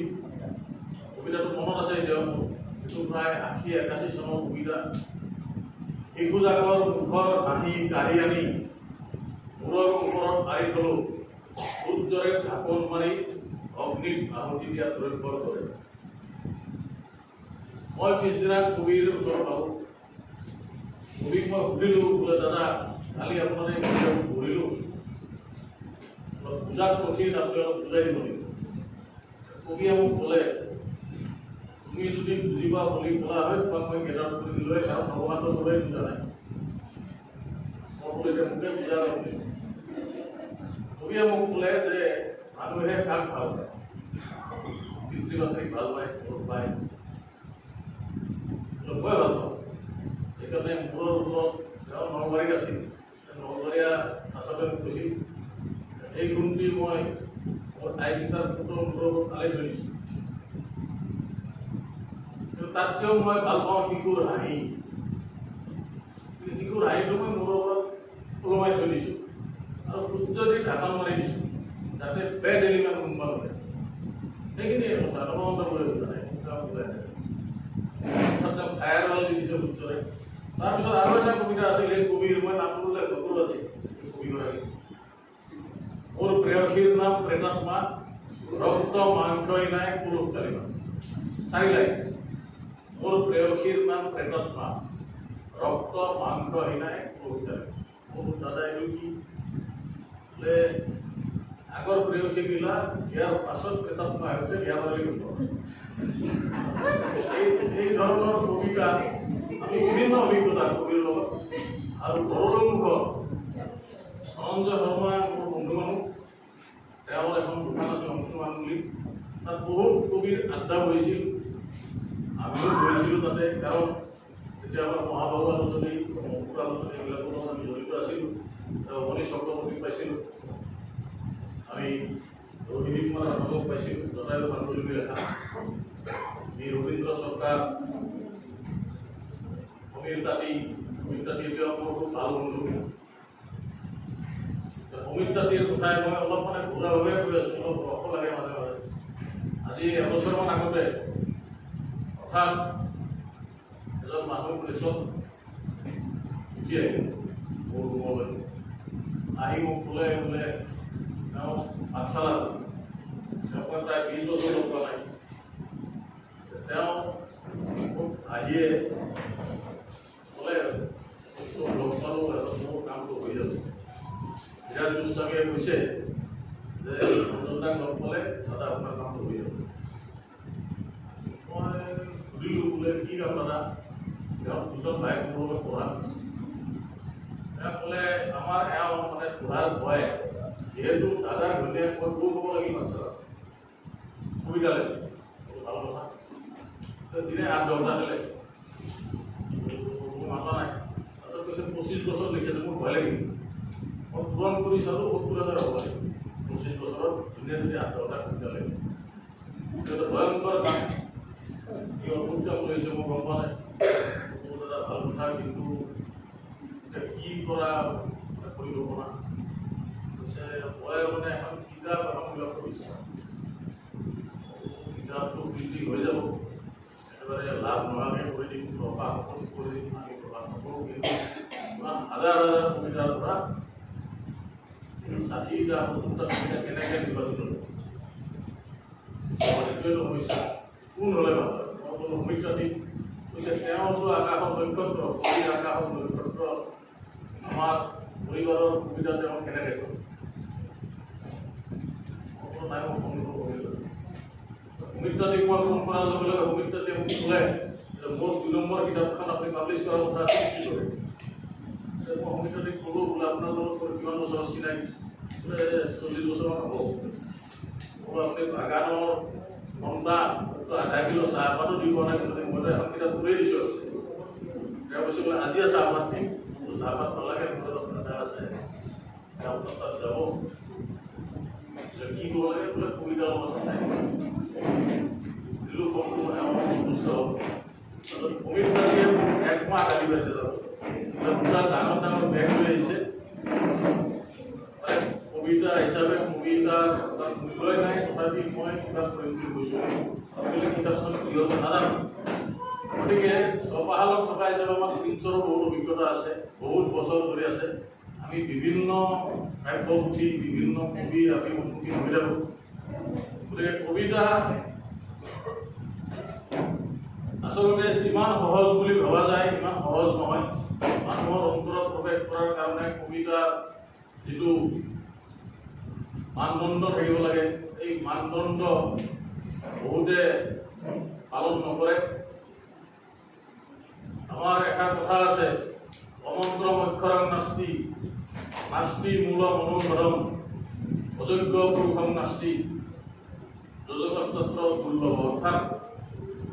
[SPEAKER 3] কবিতাটো মনত আছে এতিয়াও, এইটো প্ৰায় 80-81 চনৰ কবিতা। শিশুজাকৰ মুখৰ হাঁহি কাঢ়ি আনি মূৰৰ ওপৰত আঁৰি থলোঁ, সূৰ্যৰে ঢাকোন মাৰি অগ্নিত আহুতি দিয়া দ্ৰব্যৰ দৰে। মই পিছদিনা কবিৰ ওচৰত পালোঁ। কবিক মই সুধিলোঁ, বোলে দাদা কালি আপোনাৰ এই কবিতাটো পঢ়িলোঁ, অলপ বুজাত কঠিন, আপুনি অলপ বুজাই দিব লাগিব। কবিয়ে মোক ক'লে, তুমি যদি বুজিবা বুলি কোৱা হয় তোমাক মই কেইটাত কৰি দিলোঁ হয়, কাৰণ ভগৱানৰ দৰে বুজা নাই। মই বোলো এতিয়া মোকে বুজা বুলি। কবিয়ে মোক ক'লে যে মানুহে কাক ভাল পায়, পিতৃ মাতৃক ভাল পায়, ভোট পায়, মই ভাল পাওঁ। সেইকাৰণে মূৰৰ ওপৰত তেওঁ নলবাৰীত আছিল, নলবাৰীয়া আচলতে মোক কৈছিল, এই গুণটি মই মোৰ আইকেইটাৰ ফটো মূৰৰ ওপৰত আলাই ধৰিছোঁ। কিন্তু তাতকৈও মই ভাল পাওঁ শিশুৰ হাঁহি। শিশুৰ হাঁহিটো মই মূৰৰ ওপৰত ওলমাই থৈ দিছোঁ, আৰু সূৰ্য দি ঢাকন মাৰি দিছোঁ, যাতে বেড এলিমেণ্ট কোনোবা কৰে। সেইখিনিয়ে কথা, নৱন্ত কৰি বুজা নাই, ফায়াৰ ৱাল দি দিছে সূৰ্যৰে। তাৰপিছত আৰু এটা কবিতা আছিল, সেই কবিৰ মই নামটো উল্লেখ নকৰোঁ আজি, কবিগৰাকী। মোৰ প্ৰেয়সীৰ নাম প্ৰেতাত্মা, ৰক্ত মাংসই নাই পুৰুষ কালিমা। 4 লাইন। মোৰ প্ৰেয়সীৰ নাম প্ৰেতাত্মা, ৰক্ত মাংসই নাই পুৰুষ কালিমা। মোৰ দাদা এইটো কি বোলে, আগৰ প্ৰেয়সী গিলা ইয়াৰ পাছত প্ৰেতাত্মা হৈছে, বিয়া পালি এই ধৰণৰ কবিতা আমি বিভিন্ন অভিজ্ঞতা কবিৰ লগত। আৰু ঘৰলৈ মুখত ধনঞ্জয় শৰ্মা মোৰ বন্ধু মানুহ, তেওঁৰ এখন দোকান আছিল অংশুমান বুলি, তাত বহুত কবিৰ আড্ডা বহিছিল, আমিও বহিছিলোঁ তাতে। কাৰণ তেতিয়া আমাৰ মহাবাহু আলোচনী, মকুৰ আলোচনী এইবিলাকৰ লগত আমি জড়িত আছিলোঁ। ৰমণী চক্ৰৱৰ্তীক পাইছিলোঁ, আমি ৰোহিণী কুমাৰ ৰাভক পাইছিলোঁ, জটায়ু পাণ্ডুলিপি লেখা, ৰবীন্দ্ৰ চৰকাৰ, সমীৰ তাঁতী এতিয়া মোৰ খুব ভাল বন্ধু। সমীৰ তাঁতীৰ কথাই মই অলপ মানে ঘৰুৱাভাৱে কৈ আছোঁ, অলপ ৰস লাগে মাজে মাজে। আজি এবছৰমান আগতে হঠাৎ এজন মানুহ প্ৰেছত উঠি আহিল মোৰ ৰুমলৈ, আহি মোক ক'লে বোলে তেওঁ পাঠশালা, তেওঁক মই প্ৰায় 20 বছৰ লগ পোৱা নাই। তেওঁ মোক আহিয়ে ক'লে, লগ পালোঁ, মোৰ কামটো হৈ যাব। বিৰাট গোস্বামীয়ে কৈছে যে ৰঞ্জনদাক লগ পালে দাদা আপোনাৰ কামটো হৈ যাব। মই সুধিলোঁ, বোলে কি কাম দাদা? তেওঁ 2জন ভাইক মোৰ লগত পঢ়া। তেওঁ ক'লে, আমাৰ এওঁ মানে পঢ়াৰ ভয়, যিহেতু দাদাৰ ঘৈণীয়েক মই গৈ ক'ব লাগিল মাছৰ সুবিধা লাগে, ভাল কথা। দিনে 8-10টা দিলে, মোৰ মাতা নাই। তাৰপিছত কৈছে 25 বছৰ লিখিছে, মোৰ ভয় লাগিল। মই পূৰণ কৰি চালোঁ, 70,000 হ'ব লাগে 25 বছৰত, দিনে যদি 8-10টা সুবিধা লাগে। ভয়ংকৰ কাম, কি অদ্ভুত কাম কৰিছে, মই গম পোৱা নাই। দাদা ভাল কথা। কথা, কিন্তু কি কৰা পৰিকল্পনা হৈছে মই মানে এখন কিতাপ এখন উল্লেখ কৰিছে। কিতাপটো প্ৰিণ্টিং হৈ যাব, একেবাৰে লাভ নোহোৱাকৈ কৰি দিম, প্ৰকাশ কৰি দিম, আমি প্ৰকাশ নকৰোঁ, কিন্তু ইমান হাজাৰ হাজাৰ কবিতাৰ পৰা 60টা 70টা কবিতা কেনেকৈ নিৰ্বাচিত হ'ব, সেইটোৱেতো সমস্যা। কোন হ'লে ভাল হয়? মই ক'লো সমস্যা ঠিক কৈছে, তেওঁতো আকাশত নক্ষত্ৰ, কবিৰ আকাশত নক্ষত্ৰ, আমাৰ পৰিবাৰৰ কবিতা তেওঁ কেনেকৈ চলে? নাই মই অনুভৱ কৰিলোঁ। সমিতাটিক মই ফোন কৰাৰ লগে লগে সমিতাটিয়ে মোক ক'লে যে মোৰ 2 নম্বৰ কিতাপখন আপুনি পাব্লিছ কৰাৰ কথা আছে, কি কৰে? মই সমিতাটিক ক'লোঁ, বোলে আপোনাৰ লগত কিমান বছৰ চিনাকি? বোলে 40 বছৰমান হ'ব। বোলো আপুনি বাগানৰ সন্তান, আধা কিলো চাহপাতো দিব নাই, মইতো এখন কিতাপ পঢ়ি দিছোঁ। তেওঁ কৈছে বোলে আজিয়ে চাহপাত দিম, চাহপাত নালাগে, মোৰ দাদা আছে, আপোনাৰ তাত যাব, কি কৰিব লাগে বোলে কবিতাৰ লগত চাই দিলোঁ। কমটো সন্তুষ্ট হ'ল। কবিতাটিয়ে মোক 1 মাহ গালি পাইছে, দুটা ডাঙৰ ডাঙৰ বেগ লৈ আহিছে, কবিতা হিচাপে কবিতাৰ মূল্যই নাই, তথাপি মই কিতাপ কৰিম বুলি কৈছোঁ। আপুনি কিতাপখন কি হ'ল নাজানো। গতিকে স্বপাহালত থকা হিচাপে আমাৰ প্ৰিন্সৰো বহুত অভিজ্ঞতা আছে, বহুত বছৰ ধৰি আছে। আমি বিভিন্ন কাব্যপুথি, বিভিন্ন কবি আমি সন্মুখীন হৈ থাকোঁ। গতিকে কবিতা আচলতে যিমান সহজ বুলি ভবা যায় ইমান সহজ নহয়। মানুহৰ অন্তৰত প্ৰৱেশ কৰাৰ কাৰণে কবিতাৰ যিটো মানদণ্ড থাকিব লাগে, এই মানদণ্ড বহুতে পালন নকৰে। আমাৰ এষাৰ কথা আছে, অমন্ত্ৰম অক্ষৰং নাস্তি, নাস্তি মূল মনোধৰম, অযোগ্য পুৰুষং নাস্তি, যোজকস্তত্ৰ দুৰ্লভ। অৰ্থাৎ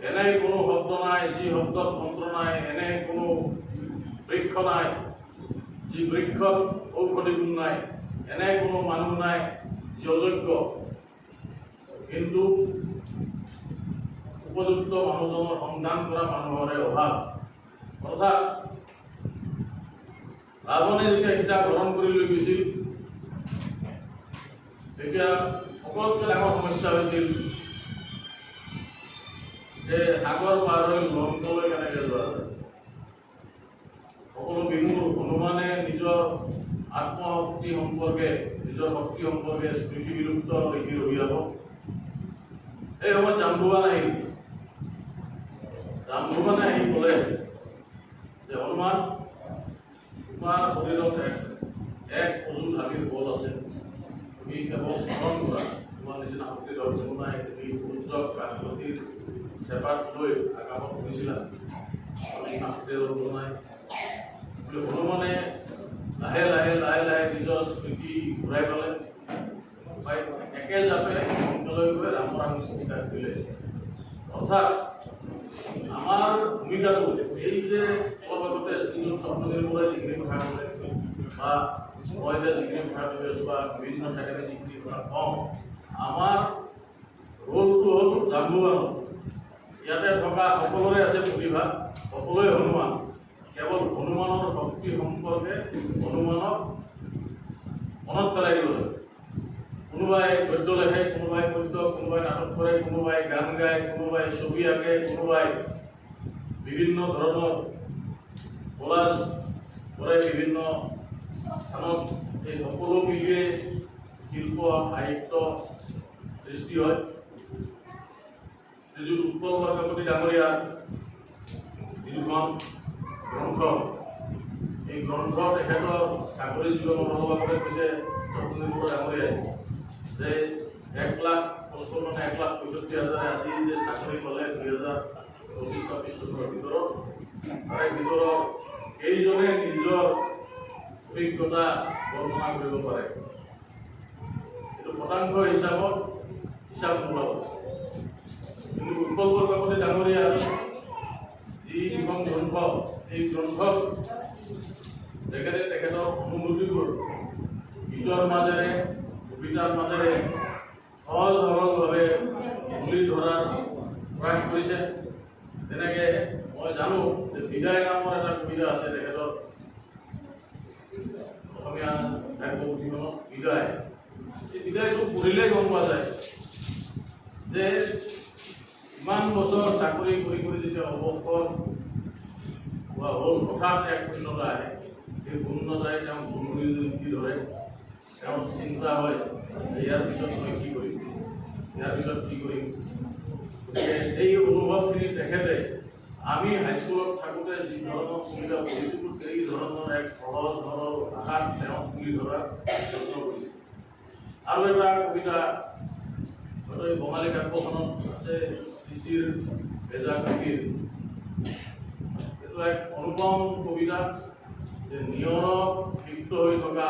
[SPEAKER 3] এনে কোনো শব্দ নাই যি শব্দত মন্ত্ৰ নাই, এনে কোনো বৃক্ষ নাই যি বৃক্ষত ঔষধি গুণ নাই, এনে কোনো মানুহ নাই যি অযোগ্য। কিন্তু উপযুক্ত মানুহজনৰ সন্ধান কৰা মানুহৰে অভাৱ। অৰ্থাৎ ৰাৱণে যেতিয়া সীতা গ্ৰহণ কৰি লৈ গৈছিল, তেতিয়া সকলোতকৈ ডাঙৰ সমস্যা হৈছিল যে সাগৰ পাৰ হৈ লংকালৈ কেনেকৈ যোৱা যায়। সকলো বিমূৰ। হনুমানে নিজৰ আত্মশক্তি সম্পৰ্কে, নিজৰ শক্তি সম্পৰ্কে স্মৃতি বিলুপ্ত দেখি ৰহি যাব। এই সময়ত জাম্বুৱান আহিল। জাম্বুৱানে আহি ক'লে যে হনুমান, তোমাৰ শৰীৰত এক অজুত হাবিৰ বল আছে, তুমি কেৱল স্মৰণ কৰা, তোমাৰ নিচিনা শক্তিধৰ কোনো নাই। তুমি সূৰ্যক বৃহস্পতিৰ চেপাত লৈ আকাশত উঠিছিলা, শক্তিধৰ কোনো নাই। হনুমানে লাহে লাহে লাহে লাহে নিজৰ স্মৃতি ঘূৰাই পালে, একে জাপে লংকালৈ গৈ ৰামৰ আনুষ্ঠানিক দিলে। অৰ্থাৎ আমাৰ ভূমিকাটো এই যে অলপ আগতে শ্ৰীযুত স্বপ্ননিৰ্মলে যিখিনি কথা ক'লে, বা মই এতিয়া যিখিনি কথা কৈ আছোঁ, বা বিভিন্ন ঠাইতে যিখিনি কথা কওঁ, আমাৰ ৰোলটো হ'ল জাম্বুৱান। ইয়াতে থকা সকলোৰে আছে প্ৰতিভা, সকলোৱে হনুমান। কেৱল হনুমানৰ শক্তি সম্পৰ্কে হনুমানক মনত পেলাই দিব লাগে। কোনোবাই গদ্য লেখে, কোনোবাই পদ্য, কোনোবাই নাটক কৰে, কোনোবাই গান গায়, কোনোবাই ছবি আঁকে, কোনোবাই বিভিন্ন ধৰণৰ কলাজ কৰে বিভিন্ন স্থানত। এই সকলো মিলিয়ে শিল্প সাহিত্য সৃষ্টি হয়। শ্ৰীযুত উৎপল বৰকাকতি ডাঙৰীয়া যিখন গ্ৰন্থ, এই গ্ৰন্থ তেখেতৰ চাকৰি জীৱনৰ অলপ আগতে কৈছে স্বপ্ননিৰ্মল ডাঙৰীয়াই যে 1,55,65,000 আজি যে চাকৰি পালে 2025-26 চনৰ ভিতৰত, তাৰে ভিতৰত কেইজনে নিজৰ অভিজ্ঞতা বৰ্ণনা কৰিব পাৰে। এইটো শতাংশ হিচাপত হিচাপ নোলাব। কিন্তু উৎপল বৰকাকতি ডাঙৰীয়াৰ যিখন গ্ৰন্থ, এই গ্ৰন্থত তেখেতৰ অনুভূতিবোৰ গীতৰ মাজেৰে, কবিতাৰ মাজেৰে সহজ সৰলভাৱে তুলি ধৰাৰ প্ৰয়াস কৰিছে। যেনেকৈ মই মই জানো যে বিদায় নামৰ এটা কবিতা আছে তেখেতৰ অসমীয়া সাহিত্য পুথিখনত বিদায়। এই বিদায়টো পঢ়িলে গম পোৱা যায় যে ইমান বছৰ চাকৰি কৰি কৰি যেতিয়া অৱসৰ হোৱা হ'ল হঠাৎ এক শূন্যতা আহে। এই শূন্যতাই তেওঁ গুণগুণি ধৰে। তেওঁৰ চিন্তা হয় ইয়াৰ পিছত মই কি কৰিম, ইয়াৰ পিছত কি কৰিম। গতিকে এই অনুভৱখিনি তেখেতে আমি হাইস্কুলত থাকোঁতে যি ধৰণৰ সুবিধা পঢ়িছিলোঁ সেই ধৰণৰ এক সহজ সৰল ভাষাত তেওঁ তুলি ধৰাৰ যত্ন কৰিছিল। আৰু এটা কবিতা এই বঙালী কাব্যখনত আছে শিশিৰ ভেজা কুটিৰ। এইটো এক অনুপম কবিতা যে নিয়ৰত লিপ্ত হৈ থকা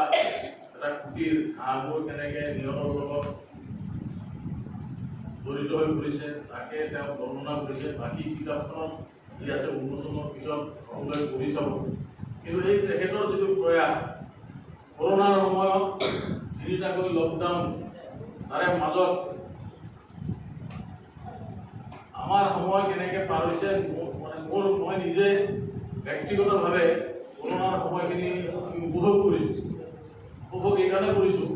[SPEAKER 3] এটা কুটিৰ, ঘাঁহবোৰ কেনেকৈ নিয়ৰৰ লগত জড়িত হৈ পৰিছে তাকে তেওঁ বৰ্ণনা কৰিছে। বাকী কিতাপখনত যি আছে উন্মোচনৰ পিছত সকলোৱে পঢ়ি চাব। কিন্তু এই তেখেতৰ যিটো প্ৰয়াস, কৰোণাৰ সময়ত 3টাকৈ লকডাউন, তাৰে মাজত আমাৰ সময় কেনেকৈ পাৰ হৈছে, মই নিজে ব্যক্তিগতভাৱে কৰোণাৰ সময়খিনি আমি উপভোগ কৰিছোঁ। উপভোগ এইকাৰণে কৰিছোঁ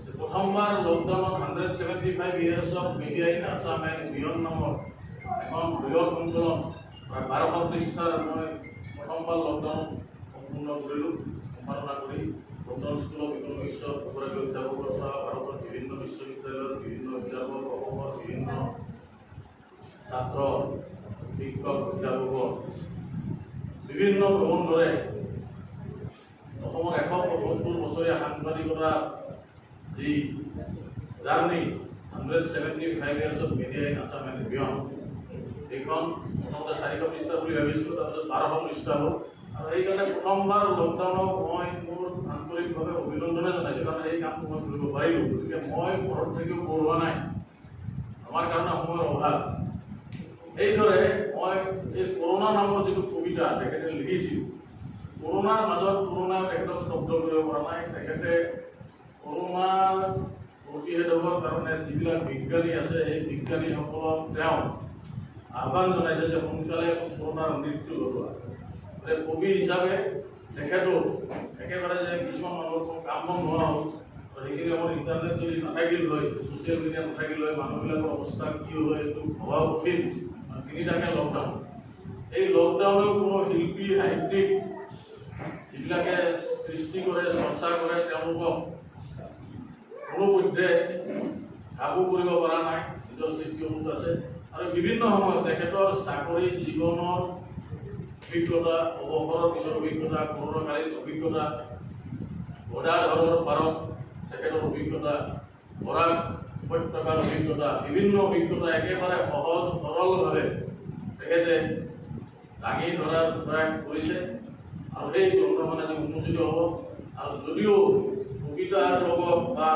[SPEAKER 3] যে প্ৰথমবাৰ লকডাউনত 175 years of media in Assam and beyond নামৰ এখন বৃহৎ সংকলন প্ৰায় 1200 পৃষ্ঠাৰ মই প্ৰথমবাৰ লকডাউন সম্পূৰ্ণ কৰিলোঁ। সম্পাদনা কৰি লকডাউন স্কুল অফ ইকনমিক্সৰ দুগৰাকী অধ্যাপকৰ পৰা ভাৰতৰ বিভিন্ন বিশ্ববিদ্যালয়ৰ বিভিন্ন অধ্যাপক, অসমৰ বিভিন্ন ছাত্ৰ, শিক্ষক, অধ্যাপকৰ বিভিন্ন প্ৰবন্ধৰে অসমৰ 175 বছৰীয়া সাংবাদিকতা যি journey 175 years of media in Assam and beyond, এইখন প্ৰথমতে 400 পৃষ্ঠা বুলি ভাবিছিলোঁ, তাৰপিছত 1200 পৃষ্ঠা হ'ল। আৰু সেইকাৰণে প্ৰথমবাৰ লকডাউনক মই মোৰ আন্তৰিকভাৱে অভিনন্দনে জনাইছোঁ, কাৰণ এই কামটো মই কৰিব পাৰিলোঁ। গতিকে মই ঘৰত থাকিও পঢ়োৱা নাই, আমাৰ কাৰণে সময়ৰ অভাৱ। এইদৰে মই এই কৰোণা নামৰ যিটো কবিতা তেখেতে লিখিছিল, কৰোণাৰ মাজত কৰোণাই তেখেতক স্তব্ধ কৰিব পৰা নাই। তেখেতে কৰোণাৰ প্ৰতিষেধকৰ কাৰণে যিবিলাক বিজ্ঞানী আছে সেই বিজ্ঞানীসকলক তেওঁ আহ্বান জনাইছে যে সোনকালে কৰোণাৰ মৃত্যু ঘটোৱা। কবি হিচাপে তেখেতো একেবাৰে যে কিছুমান মানুহৰ কোনো কাম বন নোহোৱা হ'ল, সেইখিনি আমাৰ ইণ্টাৰনেট যদি নাথাকিল হয়, ছ'চিয়েল মিডিয়া নাথাকিল হয়, মানুহবিলাকৰ অৱস্থা কি হ'ল এইটো ভবা কঠিন। 3টাকৈ লকডাউন, এই লকডাউনেও কোনো শিল্পী সাহিত্যিক যিবিলাকে সৃষ্টি কৰে, চৰ্চা কৰে, তেওঁলোকক কোনোপধ্যে কাবু কৰিব পৰা নাই, নিজৰ সৃষ্টি অৱস্থ আছে। আৰু বিভিন্ন সময়ত তেখেতৰ চাকৰি জীৱনৰ অভিজ্ঞতা, অৱসৰৰ পিছৰ অভিজ্ঞতা, কৰোণাকালীন অভিজ্ঞতা, গদাধৰৰ পাৰত তেখেতৰ অভিজ্ঞতা, বৰাক উপত্যকাৰ অভিজ্ঞতা, বিভিন্ন অভিজ্ঞতা একেবাৰে সহজ সৰলভাৱে তেখেতে দাঙি ধৰাৰ প্ৰয়াস কৰিছে। আৰু সেই গ্ৰন্থখন আজি উন্মোচিত হ'ব। আৰু যদিও কবিতাৰ লগত বা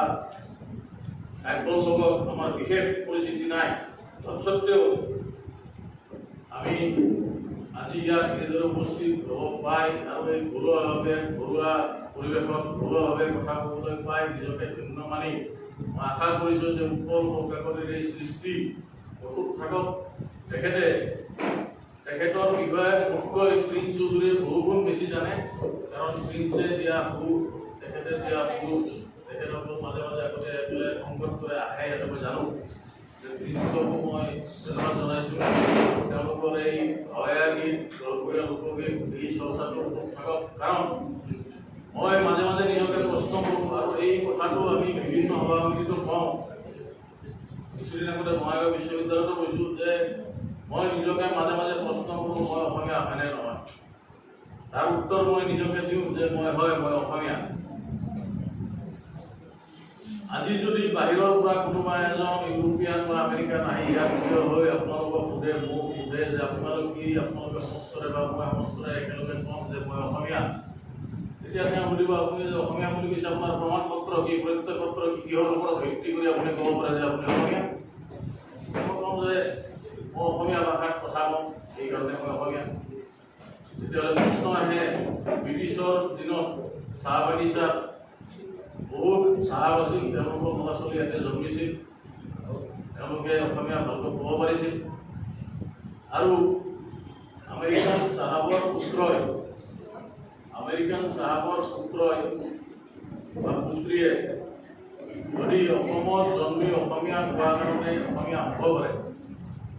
[SPEAKER 3] কাব্যৰ লগত আমাৰ বিশেষ পৰিস্থিতি নাই, তৎসত্বেও আমি আজি ইয়াত নিজেৰে উপস্থিত হ'ব পাই আৰু এই ঘৰুৱাভাৱে ঘৰুৱা পৰিৱেশত ঘৰুৱাভাৱে কথা ক'বলৈ পাই নিজকে ধন্য মানি মই আশা কৰিছোঁ যে উৎপল প্ৰকাশৰ এই সৃষ্টি অটুট থাকক। তেখেতৰ বিষয়ে মোতকৈ প্ৰিন্স চৌধুৰীয়ে বহুগুণ বেছি জানে, কাৰণ প্ৰিন্সে দিয়া সুখ, তেখেতে দিয়া সুখ, তেখেতক মাজে মাজে আগতে বোলে সংকট কৰি আহে, ইয়াতে মই জানো যে প্ৰিন্সকো মই ধন্যবাদ জনাইছোঁ। তেওঁলোকৰ এই ভাৱৰীয়া গীত, গলপৰীয়া লোকগীত, এই চৰ্চাটো থাকক। কাৰণ মই মাজে মাজে নিজকে প্ৰশ্ন কৰোঁ, আৰু এই কথাটো আমি বিভিন্ন সভা সমিতিতো কওঁ। কিছুদিন আগতে মহানগৰ বিশ্ববিদ্যালয়তো কৈছোঁ যে মই নিজকে মাজে মাজে প্ৰশ্ন কৰোঁ, মই অসমীয়া হয়নে নহয়। তাৰ উত্তৰ মই নিজকে দিওঁ যে মই অসমীয়া। আজি যদি বাহিৰৰ পৰা কোনোবা এজন ইউৰোপিয়ান বা আমেৰিকান আহি ইয়াত থিয় হৈ আপোনালোকক সোধে, মোক সোধে যে আপোনালোক কি, আপোনালোকে সমস্তৰে বা মই সমস্তৰে একেলগে কওঁ যে মই অসমীয়া, তেতিয়া তেওঁ সুধিব আপুনি যে অসমীয়া বুলি কৈছে, আপোনাৰ প্ৰমাণ পত্ৰ কি, প্ৰত্যয় পত্ৰ কি, কিহৰ ওপৰত ভিত্তি কৰি আপুনি ক'ব পাৰে যে আপুনি অসমীয়া। মই কওঁ যে মই অসমীয়া ভাষাত কথা কওঁ, সেইকাৰণে মই অসমীয়া। তেতিয়াহ'লে প্ৰশ্ন আহে, ব্ৰিটিছৰ দিনত চাহ বাগিচাত বহুত চাহাব আছিল, তেওঁলোকৰ ল'ৰা ছোৱালী ইয়াতে জন্মিছিল, তেওঁলোকে অসমীয়া ভালকৈ ক'ব পাৰিছিল। আৰু আমেৰিকান চাহাবৰ পুত্ৰই বা পুত্ৰীয়ে যদি অসমত জন্মি অসমীয়া হোৱাৰ কাৰণে অসমীয়া হ'ব পাৰে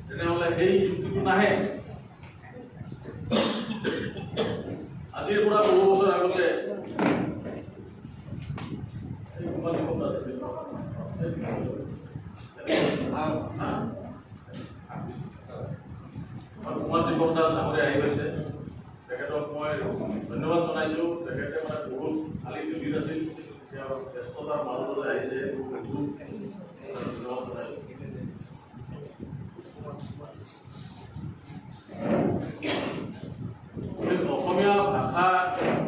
[SPEAKER 3] তেনেহ'লে সেই যুক্তিটো নাহে। আজিৰ পৰা বহু বছৰ আগতে কুমাৰ দীপক দাস ডাঙৰীয়া আহি পাইছে, তেখেতক মই ধন্যবাদ জনাইছোঁ। তেখেতে মানে বহুত খালী দিল্লীত আছিল, তেওঁ ব্যস্ততাৰ মাজতে আহিছে, বহুত ধন্যবাদ জনাইছোঁ। অসমীয়া ভাষা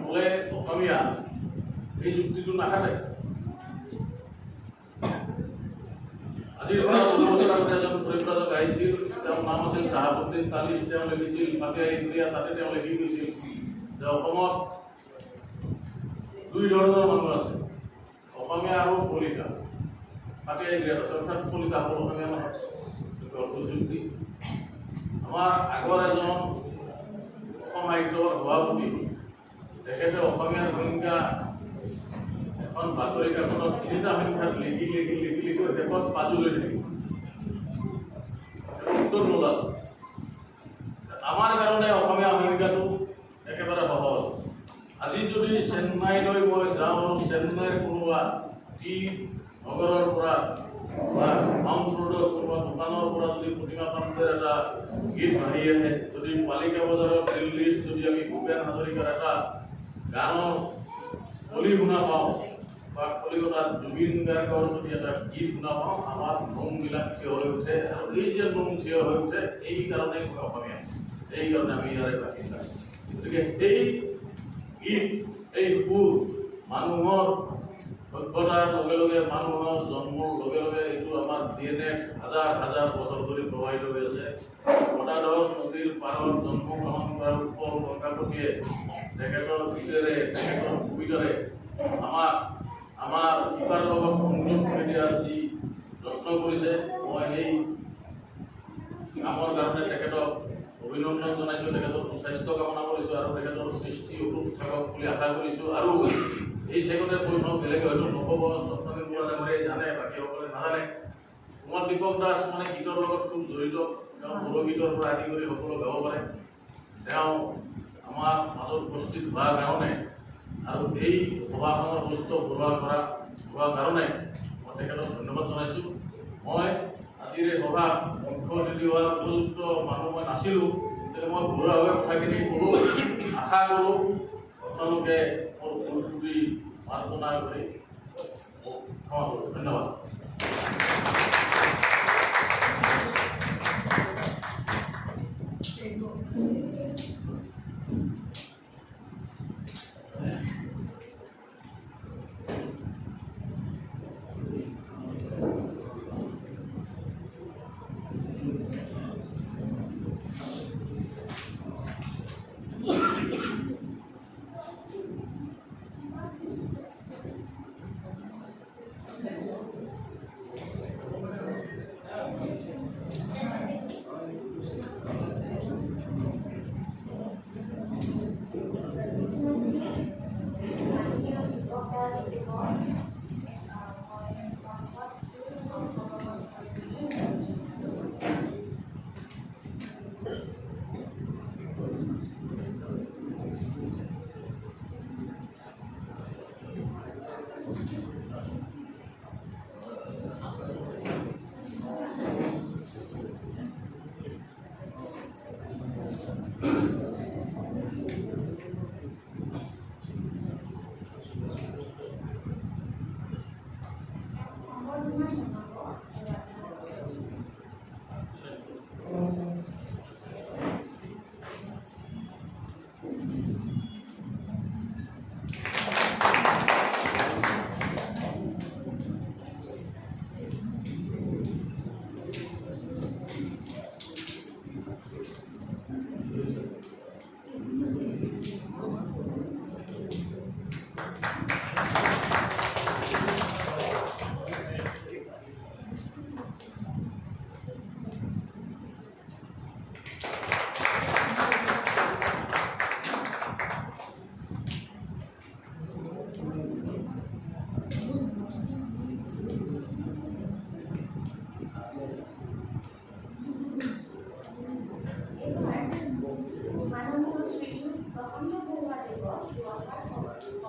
[SPEAKER 3] ক'লে অসমীয়া এই যুক্তিটো নাখাতে। আজিৰ পৰা ১৫ বছৰ আগতে এজন পৰিব্ৰাজক আহিছিল, তেওঁৰ নাম আছিল চাহাবুদ্দিন তালিচ। তেওঁ লিখিছিল ফাটিয়া ইন্দ্ৰিয়া, তাতে তেওঁ লিখি গৈছিল যে অসমত দুই ধৰণৰ মানুহ আছে, অসমীয়া আৰু কলিতা। ফাটিয়া ইন্দ্ৰিয়াত আছে, অৰ্থাৎ কলিতা হ'ল অসমীয়া নহয়, যুক্তি। আমাৰ আগৰ এজন অসম সাহিত্যৰ সভাপতি, তেখেতে অসমীয়াৰ সংখ্যা এখন বাতৰি কাকতত ৩টা সংখ্যাত লিখি শেষত পাজু লৈ থাকিল, উত্তৰ নোলাল। আমাৰ কাৰণে অসমীয়া সংখ্যাটো একেবাৰে সহজ। আজি যদি চেন্নাইলৈ মই যাওঁ আৰু চেন্নাইৰ কোনোবা টি নগৰৰ পৰা বা মাউণ্ট ৰোডৰ কোনোবা দোকানৰ পৰা যদি প্ৰতিমা পাণ্ডেৰ এটা গীত ভাহি আহে, যদি পালিকা বজাৰৰ দিল্লীত যদি আমি ভূপেন হাজৰিকাৰ এটা গানৰ কলি শুনা পাওঁ বা কলিকতাত জুবিন গাৰ্গৰ যদি এটা গীত শুনা পাওঁ, আমাৰ নোমবিলাক থিয় হৈ উঠে। আৰু এই যে নোম থিয় হৈ উঠে, এই কাৰণে মই অসমীয়া, এই কাৰণে আমি ইয়াৰে বাসিন্দা। গতিকে এই গীত, এই সুৰ মানুহৰ সভ্যতাৰ লগে লগে, মানুহৰ জন্মৰ লগে লগে এইটো আমাৰ DNA হাজাৰ হাজাৰ বছৰ ধৰি প্ৰবাহিত হৈ আছে। গদাধৰ নদীৰ পাৰত জন্মগ্ৰহণ কৰা উৎপল বৰকাকতিয়ে তেখেতৰ গীতেৰে, তেখেতৰ কবিতাৰে আমাৰ শিপাৰ লগত সংযোগ কৰি দিয়াৰ যি যত্ন কৰিছে, মই সেই কামৰ কাৰণে তেখেতক অভিনন্দন জনাইছোঁ, তেখেতৰ স্বাস্থ্য কামনা কৰিছোঁ আৰু তেখেতৰ সৃষ্টি অটুট থাকক বুলি আশা কৰিছোঁ। আৰু এই চেগতে কৈ থওঁ, বেলেগে হয়তো নক'ব, স্বপ্নদীপ বৰা ডাঙৰীয়াই জানে, বাকীসকলে নাজানে। কুমাৰ দীপক দাস মানে গীতৰ লগত খুব জড়িত। তেওঁ বৰগীতৰ পৰা আদি কৰি সকলো গাব পাৰে। তেওঁ আমাৰ মাজত উপস্থিত হোৱাৰ কাৰণে আৰু এই সভাখনৰ সুস্থ হোৱাৰ কাৰণে মই তেখেতক ধন্যবাদ জনাইছোঁ। মই আজিৰ এই সভা মুখ্য অতিথি হোৱাৰ উপযুক্ত মানুহ মই নাছিলোঁ, গতিকে মই ঘৰুৱাভাৱে কথাখিনি কৰোঁ, আশা কৰোঁ আপোনালোকে মোৰ ভুল মাৰ্জনা কৰি ক্ষমা কৰোঁ। ধন্যবাদ।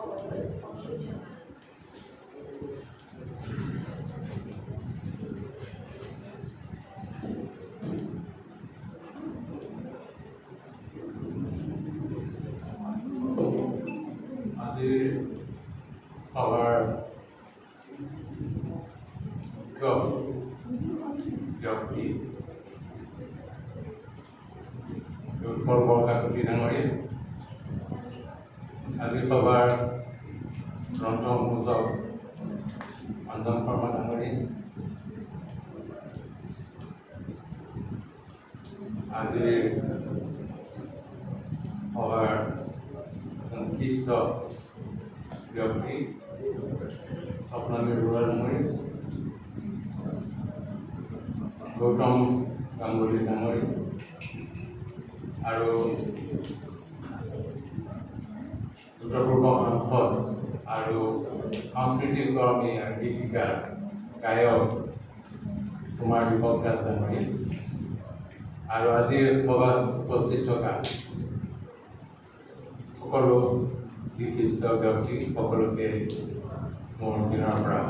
[SPEAKER 1] ক'বলৈ অনুৰোধ জনালোঁ।
[SPEAKER 4] আজিৰ সভাৰ ব্যক্তি উৎপল বৰকাকতি ডাঙৰীয়া, আজিৰ সভাৰ গ্ৰন্থ উন্মোচক অঞ্জন শৰ্মা ডাঙৰীয়া, আজিৰ সভাৰ বিশিষ্ট ব্যক্তি স্বপ্নমী বৰুৱা ডাঙৰীয়া, গৌতম গাংগুলী ডাঙৰীয়া আৰু উত্তৰ পূৰ্ব সাংসদ আৰু সাংস্কৃতিক কৰ্মী আৰু গীতিকাৰ গায়ক কুমাৰ দীপক দাস ডাঙৰীয়া আৰু আজিৰ সভাত উপস্থিত থকা সকলো বিশিষ্ট ব্যক্তি সকলোকে মোৰ দিনৰ পৰা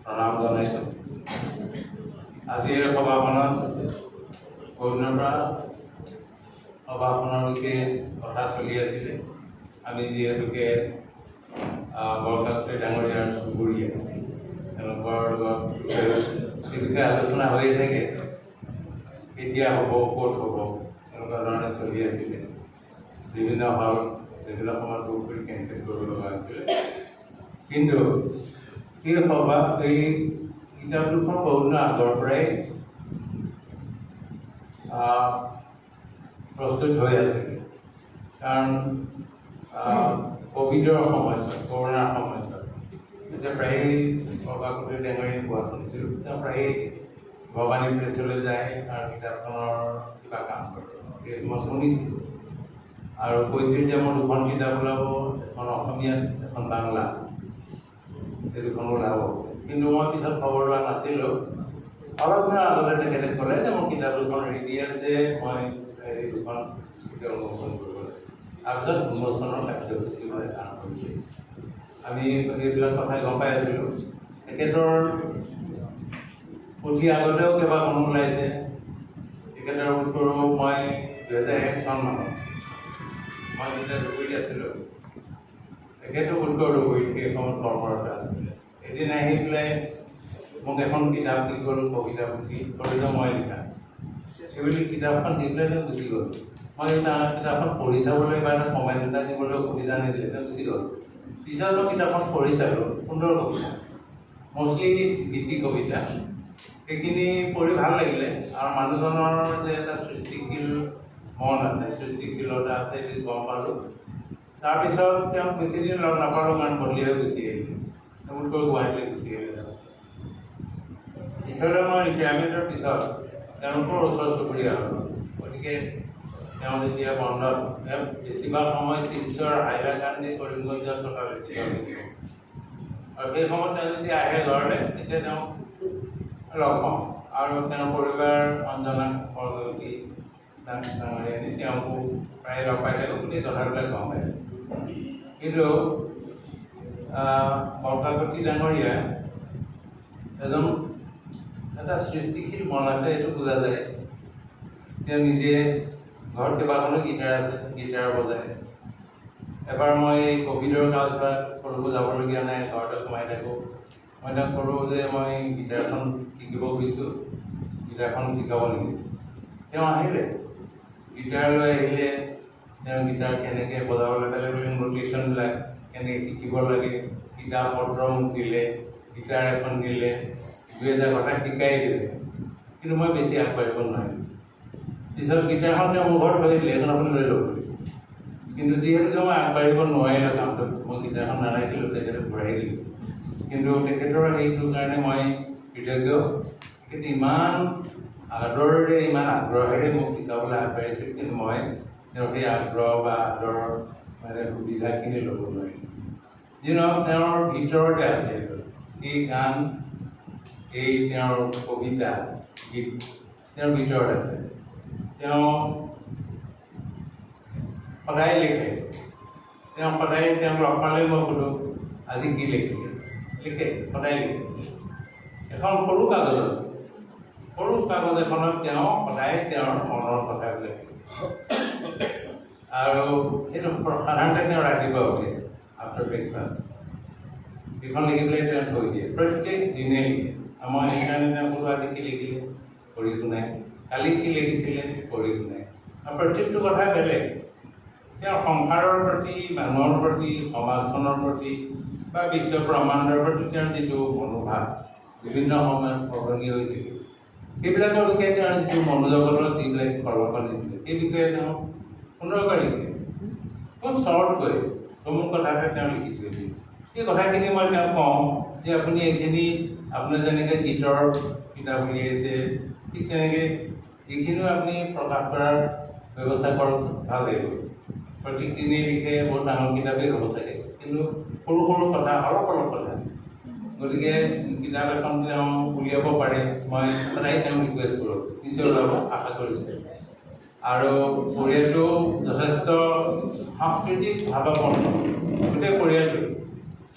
[SPEAKER 4] প্ৰণাম জনাইছোঁ। আজিৰ সভাখনত বহুদিনৰ পৰা সভাখনলৈকে কথা চলি আছিলে। আমি যিহেতুকে বৰকাকতি ডাঙৰীয়াৰ চুবুৰীয়া, তেওঁলোকৰ লগত সেই বিষয়ে আলোচনা হৈয়ে থাকে, কেতিয়া হ'ব, ক'ত হ'ব, এনেকুৱা ধৰণে চলি আছিলে। বিভিন্ন হল বিভিন্ন সময়ত বুক কৰি কেঞ্চেল কৰিব লগা হৈছিলে। কিন্তু এই সভা এই কিতাপ দুখন বহুদিনৰ আগৰ পৰাই প্ৰস্তুত হৈ আছিলে। কাৰণ ক'ভিডৰ সময়ছোৱাত, কৰোণাৰ সময়ছোৱাত তেতিয়া প্ৰায়ে বৰকাকতি ডাঙৰীয়াই কোৱা শুনিছিলোঁ, তেওঁ প্ৰায়ে ভৱানী প্ৰেছলৈ যায় আৰু কিতাপখনৰ কিবা কাম কৰে, মই শুনিছিলোঁ। আৰু কৈছিল যে মোৰ দুখন কিতাপ ওলাব, এখন অসমীয়াত, এখন বাংলা, এই দুখন ওলাব। কিন্তু মই পিছত খবৰ লোৱা নাছিলোঁ। অলপ দিনৰ আগতে তেখেতে ক'লে যে মোৰ কিতাপ দুখন ৰেডি আছে, মই এই দুখন কিতাপ উন্মোচন কৰিব লাগে। তাৰপিছত উন্মোচনৰ কাৰ্যসূচীলৈ আৰম্ভ হৈছে। আমি এইবিলাক কথাই গম পাই আছিলোঁ। তেখেতৰ পুথি আগতেও কেইবাখনো ওলাইছে। তেখেতৰ উত্তৰো মই 2001 চনমানত, মই যেতিয়া ডুবুৰীত আছিলোঁ, তেখেতো উত্তৰ ডুবুৰীত সেই সময়ত কৰ্মৰত আছিলে। এদিন আহি পেলাই মোক এখন কিতাপ দি গ'ল, কবিতা পুথি, সৰিজময় লিখা। সেইবুলি কিতাপখন দি পেলাই তেওঁ গুচি গ'ল। মই কিতাপখন পঢ়ি চাবলৈ বা এটা কমেণ্ট এটা দিবলৈ সুবিধা নিদিলে, তেওঁ গুচি গ'ল। পিছত মই কিতাপখন পঢ়ি চালোঁ, সুন্দৰ কবিতা, মষ্টলি গীতি কবিতা। সেইখিনি পঢ়ি ভাল লাগিলে। আৰু মানুহজনৰ যে এটা সৃষ্টিশীল মন আছে, সৃষ্টিশীলতা আছে, সেইটো গম পালোঁ। তাৰপিছত তেওঁক বেছিদিন লগ নাপালোঁ, কাৰণ বদলি হৈ গুচি আহিলে, উত্তৰ গুৱাহাটীলৈ গুচি আহিলে। পিছলৈ মই ৰিটায়াৰমেণ্টৰ পিছত তেওঁলোকৰ ওচৰ চুবুৰীয়া হ'লোঁ। গতিকে তেওঁ যেতিয়া বন্ধত, বেছিভাগ সময় শিলচৰ, হাইলাকান্দি, কৰিমগঞ্জত থকা ব্যক্তি। আৰু সেই সময়ত তেওঁ যদি আহে ঘৰলৈ, তেতিয়া তেওঁক লগ পাওঁ। আৰু তেওঁৰ পৰিবাৰ অঞ্জনা বৰকাকতি ডাঙৰীয়া, তেওঁকো প্ৰায় লগ পাই থাকোঁ, গোটেই কথাবিলাক গম পায়। কিন্তু বৰকাকতি ডাঙৰীয়া এজন এটা সৃষ্টিশীল মন আছে, এইটো বুজা যায়। তেওঁ নিজে ঘৰত কেইবাখনো গীটাৰ আছে, গীটাৰ বজায়। এবাৰ মই ক'ভিডৰ কালচোৱাত ক'লৈকো যাবলগীয়া নাই, ঘৰতে সোমাই থাকোঁ। মই তেওঁক ক'লোঁ যে মই গীটাৰখন শিকিব খুজিছোঁ, গীটাৰখন শিকাব নেকি? তেওঁ আহিলে, গীটাৰ লৈ আহিলে। তেওঁ গীটাৰ কেনেকৈ বজাব লাগে, ন'টেশ্যনবিলাক কেনেকৈ শিকিব লাগে, কিতাপ পত্ৰ মোক দিলে, গীটাৰ এখন দিলে, দুই এটা কথা শিকাই দিলে। কিন্তু মই বেছি আগবাঢ়িব নোৱাৰিলোঁ। পিছত গীটাৰখন তেওঁ মোৰ ঘৰত থৈ দিলে, এখন আপুনি লৈ ল'ব। কিন্তু যিহেতুকে মই আগবাঢ়িব নোৱাৰিলোঁ কামটোত, মই গীটাৰখন নাৰাখিলোঁ, তেখেতক ঘূৰাই দিলোঁ। কিন্তু তেখেতৰ সেইটো কাৰণে মই কৃতজ্ঞ। কিন্তু ইমান আদৰেৰে, ইমান আগ্ৰহেৰে মোক শিকাবলৈ আগবাঢ়িছিল, কিন্তু মই তেওঁৰ সেই আগ্ৰহ বা আদৰৰ সুবিধাখিনি ল'ব নোৱাৰিলোঁ। যি নহওক, তেওঁৰ ভিতৰতে আছে এই গান, এই তেওঁৰ কবিতা, গীত তেওঁৰ ভিতৰত আছে। তেওঁ সদায় লিখে, তেওঁ সদায় তেওঁক লগ পালে মই সোধোঁ আজি কি লিখিলে, লিখে সদায় লিখে। এখন সৰু কাগজ এখনত তেওঁ সদায় তেওঁৰ মনৰ কথাবিলাক লিখে। আৰু সেইটো সাধাৰণতে তেওঁ ৰাতিপুৱা উঠে আফটাৰ ব্ৰেকফাষ্ট এইখন লিখি পেলাই তেওঁ থৈ দিয়ে, প্ৰত্যেক দিনে লিখে। মই সেইকাৰণে তেওঁ বোলো আজি কি লিখিলে পঢ়ি শুনাই, কালি কি লিখিছিলে পঢ়ি শুনাই। আৰু প্ৰত্যেকটো কথাই বেলেগ। তেওঁৰ সংসাৰৰ প্ৰতি, মানুহৰ প্ৰতি, সমাজখনৰ প্ৰতি বা বিশ্ব ব্ৰহ্মাণ্ডৰ প্ৰতি তেওঁৰ যিটো মনোভাৱ বিভিন্ন সময়ত সলনি হৈ থাকে, সেইবিলাকৰ বিষয়ে তেওঁৰ যিটো মনোজগতৰ যিবিলাক কলকনি দিলে সেই বিষয়ে তেওঁ সুন্দৰকৈ লিখে, খুব শ্বৰ্টকৈ চমু কথাতে তেওঁ লিখি থৈ দিয়ে। সেই কথাখিনি মই তেওঁক কওঁ যে আপুনি এইখিনি আপোনাৰ যেনেকৈ গীতৰ কিতাপ উলিয়াইছে ঠিক তেনেকৈ এইখিনিও আপুনি প্ৰকাশ কৰাৰ ব্যৱস্থা কৰক, ভাল লাগিব। প্ৰত্যেক দিনেই লিখে, বহুত ডাঙৰ কিতাপেই হ'ব চাগে, কিন্তু সৰু সৰু কথা, অলপ অলপ কথা। গতিকে কিতাপ এখন তেওঁ উলিয়াব পাৰে, মই সদায় তেওঁক ৰিকুৱেষ্ট কৰোঁ, নিশ্চয় ওলাব, আশা কৰিছোঁ। আৰু পৰিয়ালটো যথেষ্ট সাংস্কৃতিক ভাৱাপন্ন, গোটেই পৰিয়ালটো।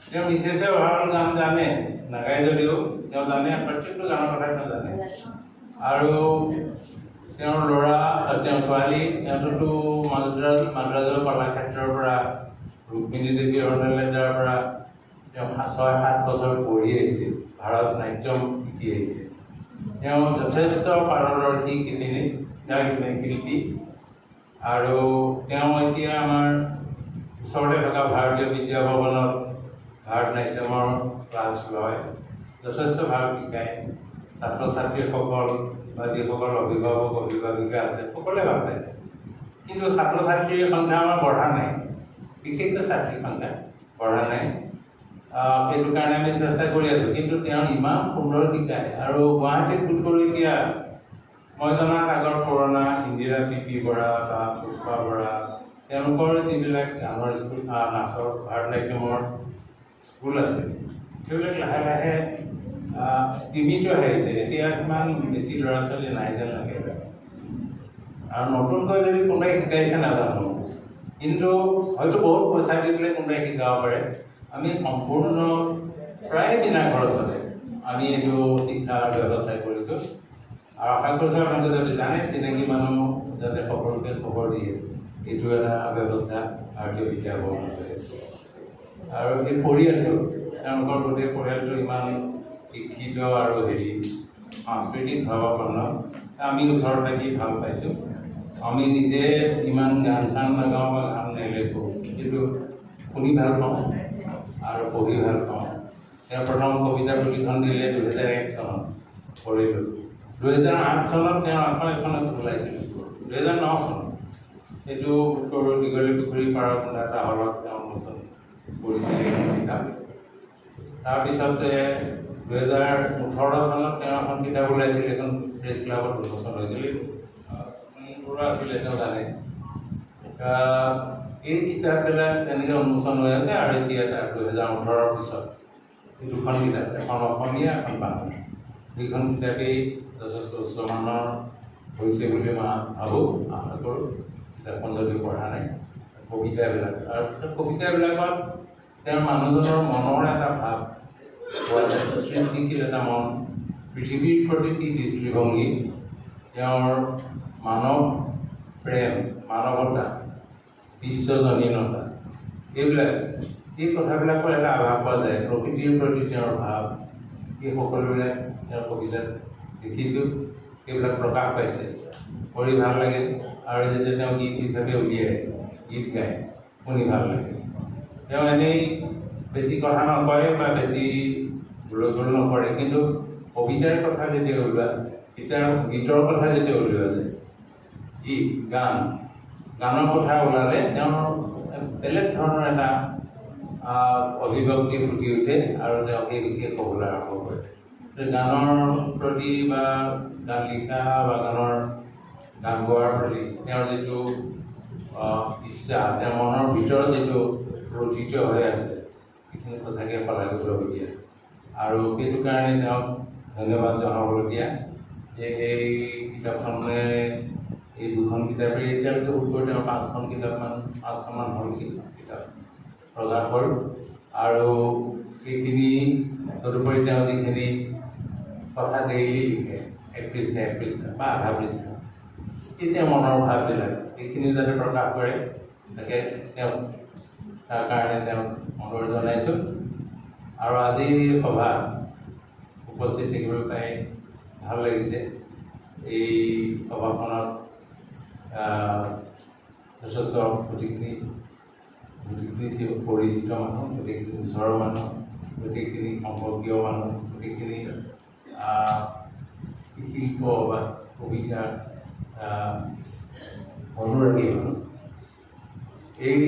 [SPEAKER 4] তেওঁ মিছেছে ভাল গান জানে, নাগায় যদিও তেওঁ জানে, প্ৰত্যেকটো গানৰ কথা তেওঁ জানে। আৰু তেওঁৰ ল'ৰা, তেওঁৰ ছোৱালী, তেওঁতো মাদ্ৰাজৰ কলাক্ষেত্ৰৰ পৰা ৰুক্মিণী দেৱী অৰ্ণলেণ্ডাৰ পৰা তেওঁ 6-7 বছৰ পঢ়ি আহিছিল, ভাৰত নাট্যম শিকি আহিছিল। তেওঁ যথেষ্ট পাৰদৰ্শী শিপিনী, তেওঁ শিল্পী। আৰু তেওঁ এতিয়া আমাৰ ওচৰতে থকা ভাৰতীয় বিদ্যা ভৱনত ভাৰত নাট্যমৰ ক্লাছ লয়, যথেষ্ট ভাল শিকায়। ছাত্ৰ ছাত্ৰীসকল বা যিসকল অভিভাৱক অভিভাৱিকা আছে সকলোৱে ভাল পায়। কিন্তু ছাত্ৰ ছাত্ৰীৰ সংখ্যা আমাৰ বঢ়া নাই, বিশেষকৈ ছাত্ৰীৰ সংখ্যা বঢ়া নাই। সেইটো কাৰণে আমি চেষ্টা কৰি আছোঁ। কিন্তু তেওঁ ইমান সুন্দৰ শিকায়। আৰু গুৱাহাটীত বোধকৰোঁ এতিয়া মই জনাত আগৰ পুৰণা ইন্দিৰা পি বৰা বা পুষ্পা বৰা তেওঁলোকৰ যিবিলাক গানৰ স্কুল, নাচৰ ভাৰত নাট্যমৰ স্কুল আছে, সেইবিলাক লাহে লাহে স্তীমিত হৈ আহিছে। এতিয়া ইমান বেছি ল'ৰা ছোৱালী নাই যেন লাগে। আৰু নতুনকৈ যদি কোনোবাই শিকাইছে নাজানো, কিন্তু হয়তো বহুত পইচা দি পেলাই কোনোবাই শিকাব পাৰে। আমি সম্পূৰ্ণ প্ৰায় বিনা খৰচতে আমি এইটো শিক্ষাৰ ব্যৱস্থা কৰিছোঁ। আৰু আশা কৰিছোঁ আপোনালোকে যদি জানে, চিনাকি মানুহ যাতে সকলোকে খবৰ দিয়ে, এইটো এটা ব্যৱস্থা ভাৰতীয় বিদ্যা ভৱনত হৈ আছে। আৰু এই পৰিয়ালটো, তেওঁলোকৰ গোটেই পৰিয়ালটো ইমান শিক্ষিত আৰু সাংস্কৃতিক ভাৱাপন্ন, আমি ওচৰত থাকি ভাল পাইছোঁ। আমি নিজে ইমান গান চান নাগাওঁ বা গান নেলেখোঁ, কিন্তু শুনি ভাল পাওঁ আৰু পঢ়ি ভাল পাওঁ। তেওঁ প্ৰথম কবিতা পুথিখন দিলে 2001 চনত পঢ়িলোঁ। 2008 চনত তেওঁ আকৌ এখনত ওলাইছিল, 2009 চনত এইটো উত্তৰ দীঘলী পুখুৰী পাৰৰ কোনো এটা হলত তেওঁ উন্মোচন কৰিছিল এইখন কিতাপ। তাৰপিছতে 2018 চনত তেওঁ এখন কিতাপ ওলাইছিল, এখন প্ৰেছ ক্লাবত উন্মোচন হৈছিল, আছিলে তেওঁ জানে। এই কিতাপবিলাক তেনেকৈ উন্মোচন হৈ আছে। আৰু এতিয়া 2018 পিছত এই দুখন কিতাপ, এখন অসমীয়া, এখন বাংলা, দুইখন কিতাপেই যথেষ্ট উচ্চমানৰ হৈছে বুলি মই ভাবোঁ, আশা কৰোঁ। কিতাপখন যদিও পঢ়া নাই, কবিতাবিলাক, আৰু কবিতাবিলাকত তেওঁৰ মানুহজনৰ মনৰ এটা ভাৱ পোৱা যায়, সৃষ্টিশীল এটা মন, পৃথিৱীৰ প্ৰতি দৃষ্টিভংগী, তেওঁৰ মানৱ প্ৰেম, মানৱতা, বিশ্বজনীনতা, এই কথাবিলাকৰ এটা আভাস পোৱা যায়। প্ৰকৃতিৰ প্ৰতি তেওঁৰ ভাৱ, এই সকলোবিলাক তেওঁৰ কবিতাত দেখিছোঁ। সেইবিলাক প্ৰকাশ পাইছে, পঢ়ি ভাল লাগে। আৰু যেতিয়া তেওঁ গীত হিচাপে উলিয়াই গীত গায়, শুনি ভাল লাগে। তেওঁ এনেই বেছি কথা নকয় বা বেছি হুলস্থুল নকৰে, কিন্তু কবিতাৰ কথা যেতিয়া ওলোৱা, গীতৰ কথা যেতিয়া উলিওৱা যায়, গীত গানৰ কথা ওলালে তেওঁৰ বেলেগ ধৰণৰ এটা অভিব্যক্তি ফুটি উঠে আৰু তেওঁ সেই বিষয়ে ক'বলৈ আৰম্ভ কৰে। গানৰ প্ৰতি বা গান লিখা বা গান গোৱাৰ প্ৰতি তেওঁৰ যিটো ইচ্ছা, তেওঁৰ মনৰ ভিতৰত যিটো ৰচিত হৈ আছে, সেইখিনি সঁচাকৈ শলাগিবলগীয়া। আৰু সেইটো কাৰণে তেওঁক ধন্যবাদ জনাবলগীয়া যে এই কিতাপখনে, এই দুখন কিতাপেই এতিয়ালৈকে বোধকৰোঁ তেওঁ 5খনমান হ'ল কিতাপ প্ৰকাশ হ'ল আৰু এইখিনি তদুপৰি তেওঁ যিখিনি কথা ডেইলি লিখে 1 পৃষ্ঠা বা আধা পৃষ্ঠা এতিয়া মনৰ ভাৱবিলাক এইখিনি যাতে প্ৰকাশ কৰে তাকে তেওঁ তাৰ কাৰণে তেওঁক অনুৰোধ জনাইছোঁ আৰু আজি সভা উপস্থিত থাকিব পাই ভাল লাগিছে এই সভাখনত যথেষ্ট গোটেইখিনি পৰিচিত মানুহ গোটেইখিনি ওচৰৰ মানুহ গোটেইখিনি সম্পৰ্কীয় মানুহ গোটেইখিনি শিল্প বা কবিতাৰ অনুৰাগী মানুহ এই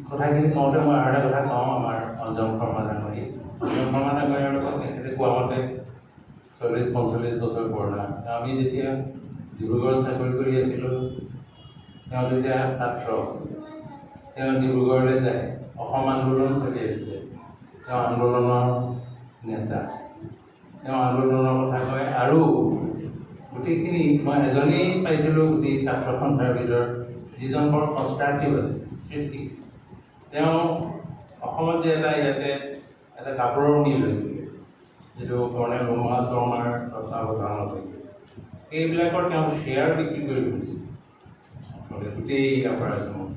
[SPEAKER 4] কথাখিনি কওঁতে মই আৰু এটা কথা কওঁ আমাৰ অঞ্জন শৰ্মা ডাঙৰী লগত তেখেতে কোৱা মতে 40-45 বছৰ পুৰণা আমি যেতিয়া ডিব্ৰুগড়ত চাকৰি কৰি আছিলোঁ তেওঁ যেতিয়া ছাত্ৰ তেওঁ ডিব্ৰুগড়লৈ যায় অসম আন্দোলন চলি আছিলে তেওঁ আন্দোলনৰ নেতা তেওঁ আন্দোলনৰ কথা কয় আৰু গোটেইখিনি মই এজনেই পাইছিলোঁ গোটেই ছাত্ৰ সন্থাৰ ভিতৰত যিজন বৰ কনষ্ট্ৰাকটিভ আছিল সৃষ্টি তেওঁ অসমত যে ইয়াতে এটা কাপোৰৰ মিল হৈছিলে যিটো কৰ্ণেল উমা শৰ্মাৰ তত্ত্বাৱধানত হৈছিল এইবিলাকৰ তেওঁ শ্বেয়াৰ বিক্ৰী কৰি ফুৰিছিল গোটেই অপাৰেশ্যনত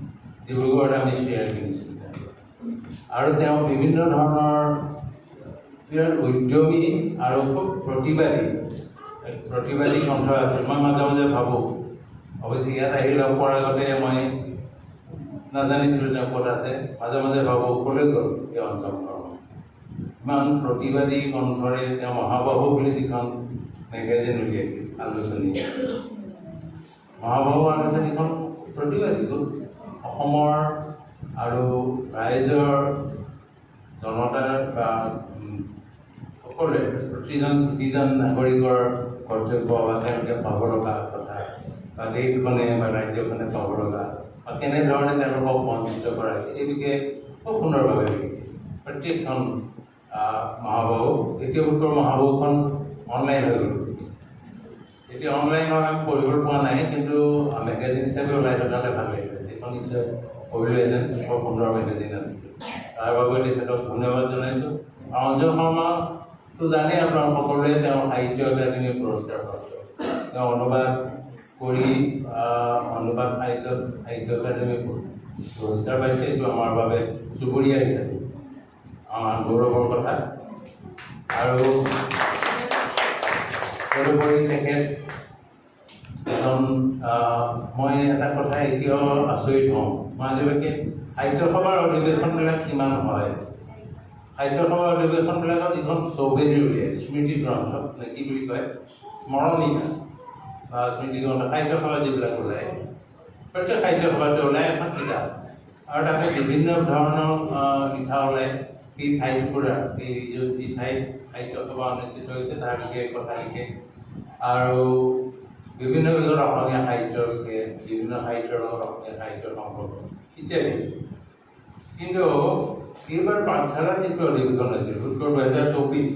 [SPEAKER 4] ডিব্ৰুগড়ত আমি শ্বেয়াৰ কিনিছিলোঁ আৰু তেওঁ বিভিন্ন ধৰণৰ বিৰাট উদ্যমী আৰু খুব প্ৰতিবাদী কণ্ঠ আছিল মই মাজে মাজে ভাবোঁ অৱশ্যে ইয়াত আহি লগ পোৱাৰ আগতে মই নাজানিছিলোঁ তেওঁ ক'ত আছে মাজে মাজে ভাবোঁ ক'লৈ গ'ল এই অঞ্জন শৰ্মা ইমান প্ৰতিবাদী কণ্ঠৰে তেওঁ মহাবাহু বুলি যিখন মেগাজিন উলিয়াইছিল আলোচনী মহাবাহু আলোচনীখন প্ৰতিবাদী অসমৰ আৰু ৰাইজৰ জনতাৰ বা সকলোৱে প্ৰতিজন চিটিজন নাগৰিকৰ কৰ্তব্য বা তেওঁলোকে পাব লগা কথা বা দেশখনে বা ৰাজ্যখনে পাব লগা বা কেনেধৰণে তেওঁলোকক বঞ্চিত কৰা হৈছে এই বিষয়ে খুব সুন্দৰভাৱে লিখিছে প্ৰত্যেকখন মহাবাহু এতিয়া বোধকৰোঁ মহাবাহুখন অনলাইন হৈ গ'ল এতিয়া অনলাইনত আমি পঢ়িবলৈ পোৱা নাই কিন্তু মেগাজিন হিচাপে ওলাই থকাতে ভাল লাগিলে সেইখন নিশ্চয় পঢ়িলোহেঁতেন বৰ সুন্দৰ মেগাজিন আছিলে তাৰ বাবে তেখেতক ধন্যবাদ জনাইছোঁ আৰু অঞ্জন শৰ্মাটো জানেই আপোনালোক সকলোৱে তেওঁ সাহিত্য একাডেমী পুৰস্কাৰ প্ৰাপ্ত তেওঁ অনুবাদ কৰি সাহিত্য একাডেমী পুৰস্কাৰ পাইছে এইটো আমাৰ বাবে চুবুৰীয়া হিচাপে গৌৰৱৰ কথা আৰু তদুপৰি তেখেত এজন মই এটা কথা এতিয়াও আচৰিত হওঁ মই আজিলৈকে সাহিত্য সভাৰ অধিৱেশনবিলাক কিমান হয় সাহিত্য সভাৰ অধিৱেশনবিলাকৰ যিখন চৌবেদী উলিয়াই স্মৃতি গ্ৰন্থ নে কি বুলি কয় স্মৰণিকা বা স্মৃতি গ্ৰন্থ সাহিত্য সভা যিবিলাক ওলায় প্ৰত্যেক সাহিত্য সভাতে ওলায় এখন কিতাপ আৰু তাতে বিভিন্ন ধৰণৰ লিখা ওলায় এই ঠাইটুকুৰা এই যি ঠাইত সাহিত্য সভা অনুষ্ঠিত হৈছে তাৰ বিষয়ে কথা লিখে আৰু বিভিন্ন বিষয়ত অসমীয়া সাহিত্যৰ বিষয়ে বিভিন্ন সাহিত্যৰ লগত অসমীয়া সাহিত্যৰ সম্পৰ্ক ইত্যাদি কিন্তু এইবাৰ পাঠশালাত যিটো অধিৱেশন হৈছিল উত্তৰ 2024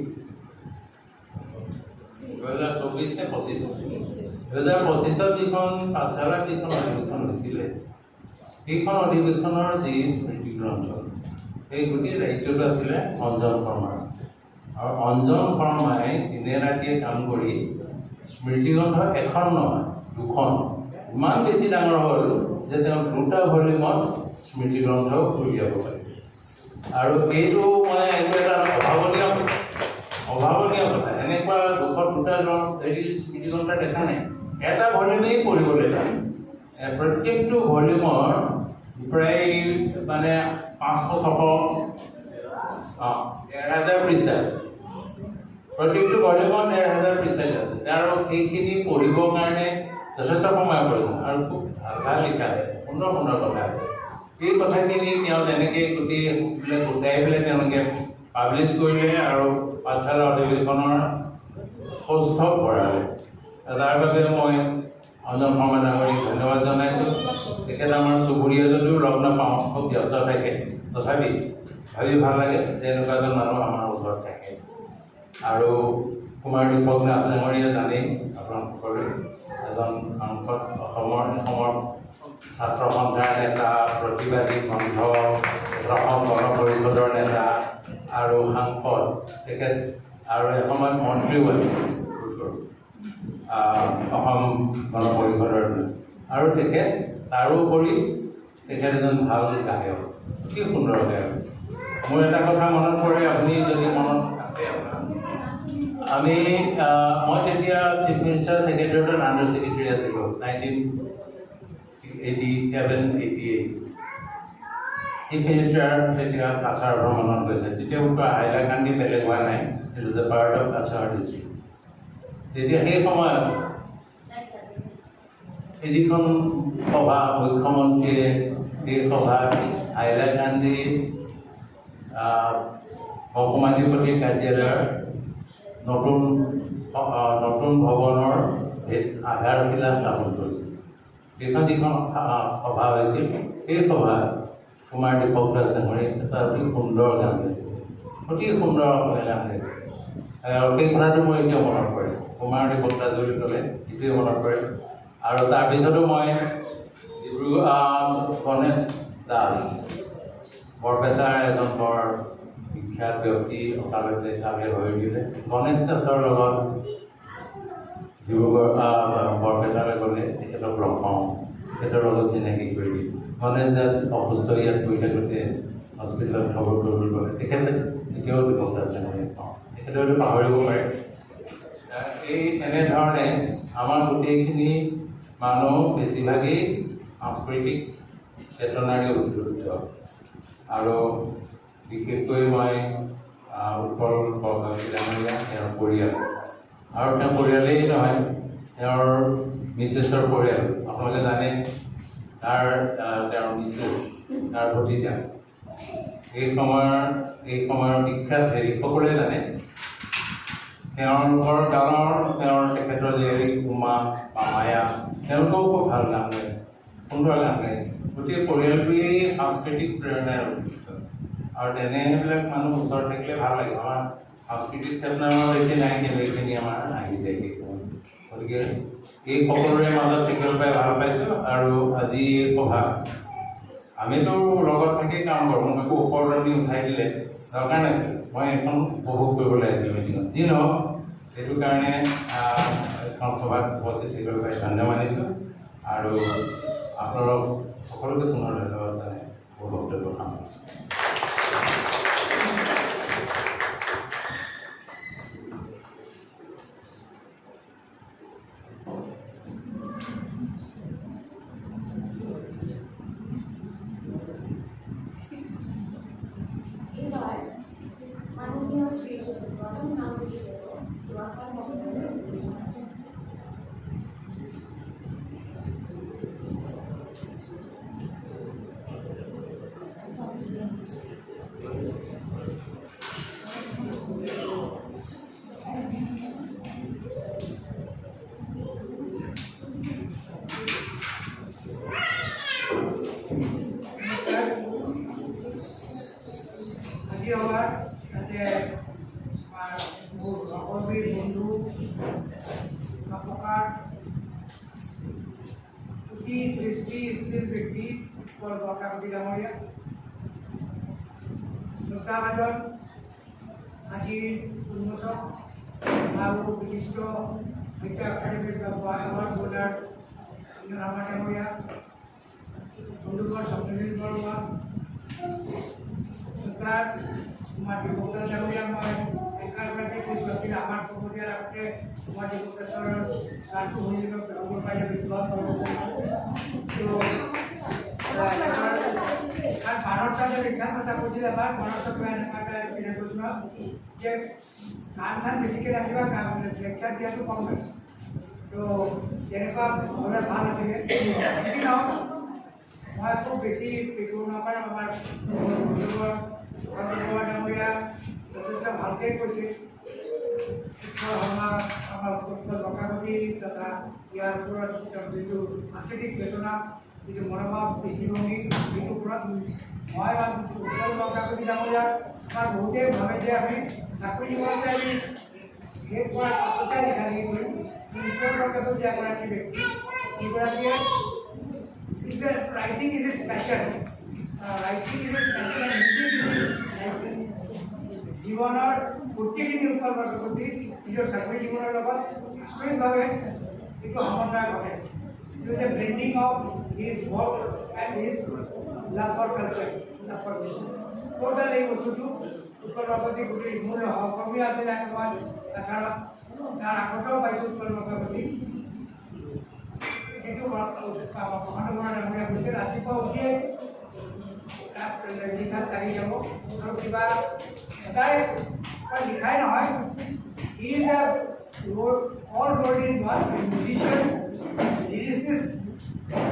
[SPEAKER 4] নে 2025 যিখন পাঠশালাত যিখন অধিৱেশন হৈছিলে সেইখন অধিৱেশনৰ যি স্মৃতি গ্ৰন্থ এই গোটেই দায়িত্বটো আছিলে অঞ্জন শৰ্মাৰ আৰু অঞ্জন শৰ্মাই দিনে ৰাতিয়ে কাম কৰি স্মৃতিগ্ৰন্থ এখন নহয় দুখন ইমান বেছি ডাঙৰ হ'ল যে তেওঁ 2টা ভলিউমত স্মৃতিগ্ৰন্থ উলিয়াব পাৰে আৰু এইটো মানে এইটো এটা অভাৱনীয় কথা এনেকুৱা 2টা স্মৃতিগ্ৰন্থ দেখা নাই এটা ভলিউমেই পঢ়িবলৈ টান প্ৰত্যেকটো ভলিউমৰ প্ৰায় মানে 500-600 পৃষ্ঠা আছে প্ৰত্যেকটো ভলিউমত 1000 পৃষ্ঠা আছে আৰু সেইখিনি পঢ়িবৰ কাৰণে যথেষ্ট সময় প্ৰয়োজন আৰু খুব ভাল লিখা আছে সুন্দৰ কথা আছে এই কথাখিনি তেওঁ যেনেকৈ গোটাই পেলাই তেওঁলোকে পাব্লিছ কৰিলে আৰু পাঠশালা অধিৱেশনৰ কৌষ্ঠৱ কৰালে তাৰ বাবে মই অঞ্জন শৰ্মা ডাঙৰীক ধন্যবাদ জনাইছোঁ তেখেত আমাৰ চুবুৰীয়া যদিও লগ নাপাওঁ খুব ব্যস্ত থাকে তথাপি ভাবি ভাল লাগে যে এনেকুৱা এজন মানুহ আমাৰ ওচৰত থাকে আৰু কুমাৰ দীপক দাস ডাঙৰীয়া জানেই আপোনালোক সকলোৱে এজন অসমৰ ছাত্ৰ সন্থাৰ নেতা প্ৰতিবাদী কণ্ঠ অসম গণ পৰিষদৰ নেতা আৰু সাংসদ তেখেত আৰু এসময়ত মন্ত্ৰীও আছিল অসম গণ পৰিষদৰ আৰু তেখেত তাৰোপৰি তেখেত এজন ভাল গায়ক, কি সুন্দৰ গায়ক। মোৰ এটা কথা মনত পৰে, আপুনি যদি মনত আছে আপোনাৰ, মই তেতিয়া চিফ মিনিষ্টাৰ ছেক্ৰেটেৰিয়েটৰ আণ্ডাৰ ছেক্ৰেটেৰী আছিলোঁ 1987-88। চিফ মিনিষ্টাৰ তেতিয়া কাছাৰ ভ্ৰমণত গৈছে। তেতিয়া উত্তৰ হাইলাকান্দি বেলেগ হোৱা নাই, it is a part of Cachar district. তেতিয়া সেই সময়ত এই যিখন সভা মুখ্যমন্ত্ৰীয়ে এই সভা হাইলাকান্দি মহকুমাধিপতি কাৰ্যালয়ৰ নতুন ভৱনৰ আধাৰশিলা স্থাপন কৰিছিল। সেইখন যিখন সভা হৈছিল, সেই সভাত কুমাৰ দীপক দাস ডাঙৰীয়ে এটা অতি সুন্দৰ গান গাইছিল, অতি সুন্দৰ গান গাইছিল। আৰু সেই কথাটো মোৰ এতিয়াও মনত পৰে। কুমাৰ দীপক দাস বুলি ক'লে সেইটোৱে মনত পৰে। আৰু তাৰপিছতো মই গণেশ দাস, বৰপেটাৰ এজন বৰ বিখ্যাত ব্যক্তি, অকালতে কালে হৈ দিলে। গণেশ দাসৰ লগত ডিব্ৰুগড় বৰপেটালৈ গ'লে তেখেতক লগ পাওঁ, তেখেতৰ লগত চিনাকি কৰি দিওঁ। গণেশ দাস অসুস্থ ইয়াত পৰি থাকোঁতে হস্পিটেলত খবৰ কৰিবলৈ গ'লে তেখেতে এতিয়াও দীপক দাস ডাঙৰীয়াক পাওঁ, তেখেতে হয়তো পাহৰিব পাৰে। এই এনেধৰণে আমাৰ গোটেইখিনি মানুহ বেছিভাগেই সাংস্কৃতিক চেতনাৰে উদ্বুদ্ধ। আৰু বিশেষকৈ মই উৎপল বৰগোহাঁই ডাঙৰীয়া, তেওঁৰ পৰিয়াল, আৰু তেওঁৰ পৰিয়ালেই নহয়, তেওঁৰ মিছেছৰ পৰিয়াল, আপোনালোকে জানে তেওঁৰ মিছেছ, তাৰ ভতিজা, এই সময়ৰ বিখ্যাত হেৰি সকলোৱে জানে। তেওঁলোকৰ গানৰ তেখেতৰ জীয়ৰী উমা বা মায়া, তেওঁলোকেও খুব ভাল গান গায়, সুন্দৰ গান গায়। গোটেই পৰিয়ালটোৱেই সাংস্কৃতিক প্ৰেৰণাৰে উদ্বুদ্ধ। আৰু তেনেবিলাক মানুহ ওচৰত থাকিলে ভাল লাগে। আমাৰ সাংস্কৃতিক চেতনা বেছি নাই, কিন্তু এইখিনি আমাৰ আহি যায়। গতিকে এই সকলোৰে মাজত থাকিব পাই ভাল পাইছোঁ। আৰু আজি এই সভা আমিতো লগত থাকি কাম কৰোঁ, মোক একো ওপৰলৈ উঠাই দিলে দৰকাৰ নাছিল, মই এখন উপভোগ কৰিবলৈ আহিছিলোঁ মিটিঙত। যি নহওক, সেইটো কাৰণে এখন সভাত উপস্থিত থাকিব পাই ধন্যবাদ দিছোঁ। আৰু আপোনালোক সকলোকে পুনৰ ধন্যবাদ জনাই মোৰ বক্তব্য সামৰিছোঁ।
[SPEAKER 1] এইবাৰ মাননীয় শ্ৰীযুক্ত নামগুৰি দুআষাৰ ক'বলৈ জনাইছোঁ।
[SPEAKER 5] আজি আমাৰ ইয়াতে মোৰ সহযোগী বন্ধু প্ৰকাৰ অতি সৃষ্টিশীল ব্যক্তি উৎপল বৰকাকতি ডাঙৰীয়া, শ্ৰোতাভাজন আজিৰ উন্মোচক আৰু বিশিষ্ট সাহিত্য একাডেমীৰ এৱাৰ্ড হোল্ডাৰ ৰামা ডাঙৰীয়া, বন্ধুবৰ স্বপ্নীল বৰুৱা, কুমাৰ দীপক দাস ডাঙৰীয়া, মই একাগৰাকী কৈছোঁ, কিন্তু আমাৰ প্ৰমোদিয়াৰ আগতে কুমাৰ দীপক দাসৰ গানটো শুনি গাব পাৰিলে বিশ্বাস কৰিব কাৰণ ভাৰত চৰকাৰে বিখ্যাত কথা কৈছিল এবাৰ, ভাৰত চৰকাৰে এনেকুৱা এটা এক্সপিৰিয়েঞ্চ কৰিছিল যে গান চান বেছিকৈ ৰাখিবা, লেকচাৰ দিয়াটো কম হৈছে। তো তেনেকুৱা হ'লে ভাল আছিলে। মই খুব বেছি কৰিব নাপাৰোঁ। আমাৰ ডাঙৰীয়া যথেষ্ট ভালকৈ কৈছে। আমাৰ উৎপল বৰকাকতি তথা ইয়াৰ ওপৰত যিটো সাংস্কৃতিক চেতনা, যিটো মনোভাৱ, দৃষ্টিভংগী, যিটোৰ ওপৰত মই উৎপল বৰকাকতি ডাঙৰীয়া আমাৰ বহুতেই ভাবে যে আমি চাকৰি জীৱনতে আমি শেষ কৰাৰ পাছতে লিখা লিখি কৰিম। উৎপল বৰকাকতি এগৰাকী ব্যক্তি, এইগৰাকীয়ে writing is his passion. Writing is his passion. জীৱনৰ প্ৰতিখিনি উৎকল বৰকাকতি নিজৰ চাকৰি জীৱনৰ লগত আচৰিতভাৱে এইটো সমন্বয় ঘটাইছে। It was a blending of his work and his love for culture, love for business. Total এই বস্তুটো উৎকল বৰকাকতি গোটেই মূল সহকৰ্মী আছিল এসময়ত কাছাৰত, তাৰ আগতেও পাইছোঁ উৎকল বৰকাকতি। এইটো মহানগৰ ডাঙৰীয়া কৈছে ৰাতিপুৱা উঠিয়ে লিখাত লাগি যাব আৰু কিবা এটাই লিখাই নহয়, he is a all rolled in one, a musician, lyricist,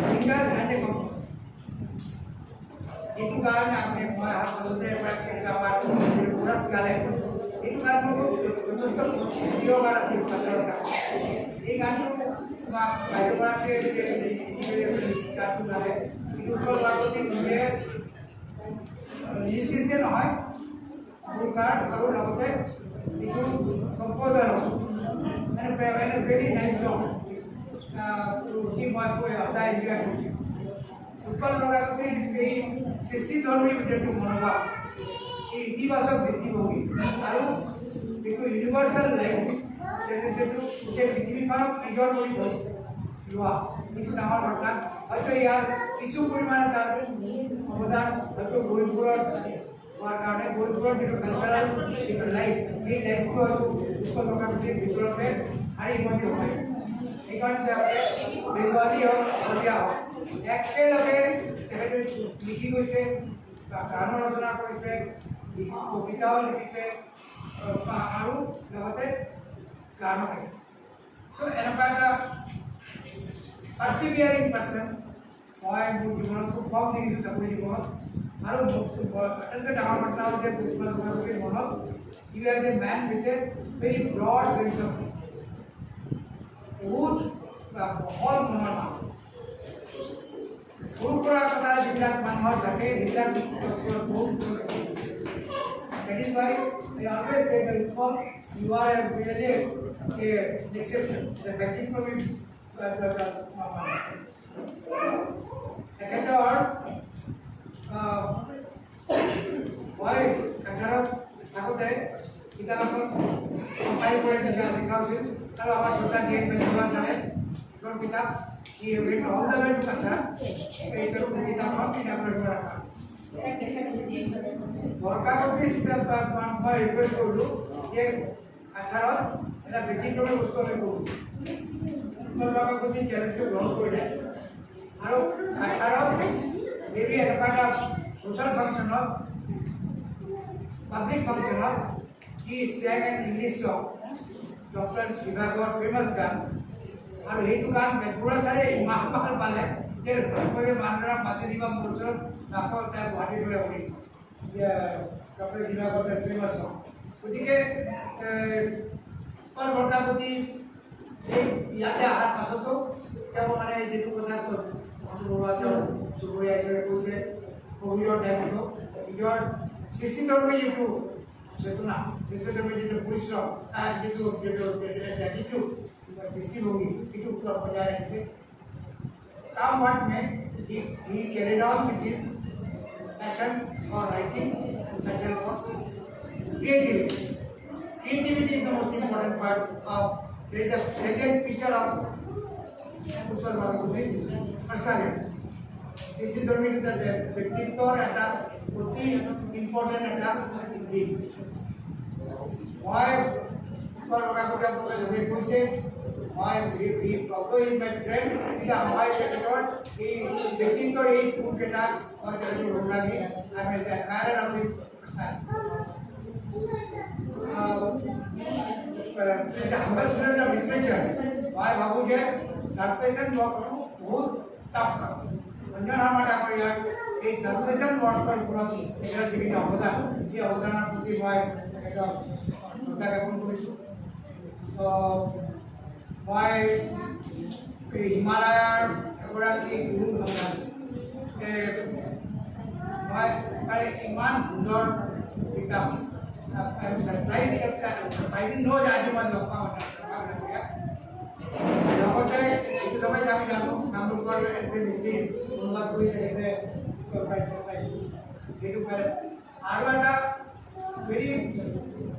[SPEAKER 5] singer and a composer. itu kan आपने हमारे बोलते हैं कि हमारा पूरा गाने itu kan betul-betul video का रसिक पत्थर का ये गाने बाइक बना के ini kartu है itu kalau बात होती है lyricist जे নহয় बुकार और लगते itu composer and a very nice song to keep my boy of that year Utkal Borkakoti এই সৃষ্টিধৰ্মী ভিতৰটো মনোভাৱ এই ইতিবাচক দৃষ্টিভংগী আৰু এইটো ইউনিভাৰ্চেল লাইফ যিটো গোটেই পৃথিৱীখনক নিজৰ কৰি লোৱা এইটো ডাঙৰ ঘটনা। হয়তো ইয়াৰ কিছু পৰিমাণে তাৰ অৱদান হয়তো গৌৰীপুৰত হোৱাৰ কাৰণে গৌৰীপুৰৰ যিটো কালচাৰেল যিটো লাইফ এই লাইফটো হয়তো উৎকল বৰকাকতিৰ ভিতৰতে শাৰীবদ্ধ হৈ সেইকাৰণে তেওঁলোকে বেংগলী হওক অসমীয়া হওক একেলগে তেখেতে লিখি গৈছে, গানো ৰচনা কৰিছে, কবিতাও লিখিছে আৰু লগতে গানো গাইছে। চ' এনেকুৱা এটা পাৰ্চিভিয়াৰিং পাৰ্চন মই মোৰ জীৱনত খুব কম দেখিছোঁ চাকৰি জীৱনত। আৰু আটাইতকৈ ডাঙৰ ঘটনা হ'ল যে উৎকল বৰকাকতিৰ মনত you have a man with a very broad sense of বহুত বহল মনৰ মানুহ। সৰুৰ পৰা কথা যিবিলাক মানুহৰ থাকে সেইবিলাক বহুত that is why I always say that you are a really an exception, the ব্যতিক্ৰমী তেখেতৰ মই কাছাৰত থাকোঁতে কিতাপ এখন কম্পাইল কৰি লিখা হৈছিল আৰু আমাৰ সন্তান দিয়ে চালে এখন কিতাপ he went all the way to Kashar এইটো কিতাপখন কিতাপলৈ ৰাখা বৰকাকতি মই ৰিকুৱেষ্ট কৰিলোঁ যে কাছাৰত এটা ব্যতিক্ৰমী বস্তু আমি কৰোঁ। উৎকল বৰকাকতি চেলেঞ্জটো গ্ৰহণ কৰিলে আৰু কাছাৰত মেবি এনেকুৱা এটা ছ'চিয়েল ফাংচনত পাব্লিক ফাংচনত he sang an English song, doctor বিভাগৰ ফেমাছ গান আৰু সেইটো গান বেপুৰা ছাৰে ইমান ভাল পালে যে মানুহজনক মাতি দিবা মোৰ ওচৰত আকৌ তাই গুৱাহাটীলৈ কৰি ডক্টৰ বিভাগৰ ফেমাছ সং। গতিকে উৎকল বৰকাকতি এই ইয়াতে অহাৰ পাছতো তেওঁ মানে যিটো কথা তেওঁ চুবুৰীয়া হিচাপে কৈছে কোভিডৰ টাইমতো নিজৰ সৃষ্টিধৰ্মী যিটো চেতনা সৃষ্টিধৰ্মী যিটো পৰিশ্ৰম তাৰ যিটো দৃষ্টিভংগী সেইটো বজাই ৰাখিছে। Come what may, he carried on with his passion for writing and passion for creativity. Creativity is the most important part of the present feature of Utkal বৰকাকতিৰ personality. সৃষ্টিধৰ্মী ব্যক্তিত্বৰ এটা অতি ইম্পৰ্টেণ্ট এটা দিশ। মই উৎকল বৰকাকতি চবেই কৈছে মই অটো ইজ মাই ফ্ৰেণ্ড, এতিয়া মই তেখেতৰ এই ব্যক্তিত্বৰ এই গুণকেইটা মই তেখেতৰ ৰোগ লাগি আমি admirer of his personality. Humble student of literature মই ভাবোঁ যে ট্ৰান্সলেশ্যন ৱৰ্কটো বহুত টাফ কাম। অঞ্জন শৰ্মা ডাঙৰীয়াৰ এই ট্ৰান্সলেশ্যন ৱৰ্কৰ ওপৰত তেখেতৰ যিখিনি অৱদান সেই অৱদানৰ প্ৰতি মই তেখেতক শ্ৰদ্ধা জ্ঞাপন কৰিছোঁ। মই হিমালয়ৰ এগৰাকী গুৰু ভাবি মই তাৰে ইমান সুন্দৰ কিতাপ ছাৰপ্ৰাইজ নহয় যে আজি মই লগ পাওঁ লগতে এইটো চবেই আমি জানো কামৰূপৰ মিস্ত্ৰী অনুবাদ কৰি তেখেতে পাইছে সেইটো আৰু এটা very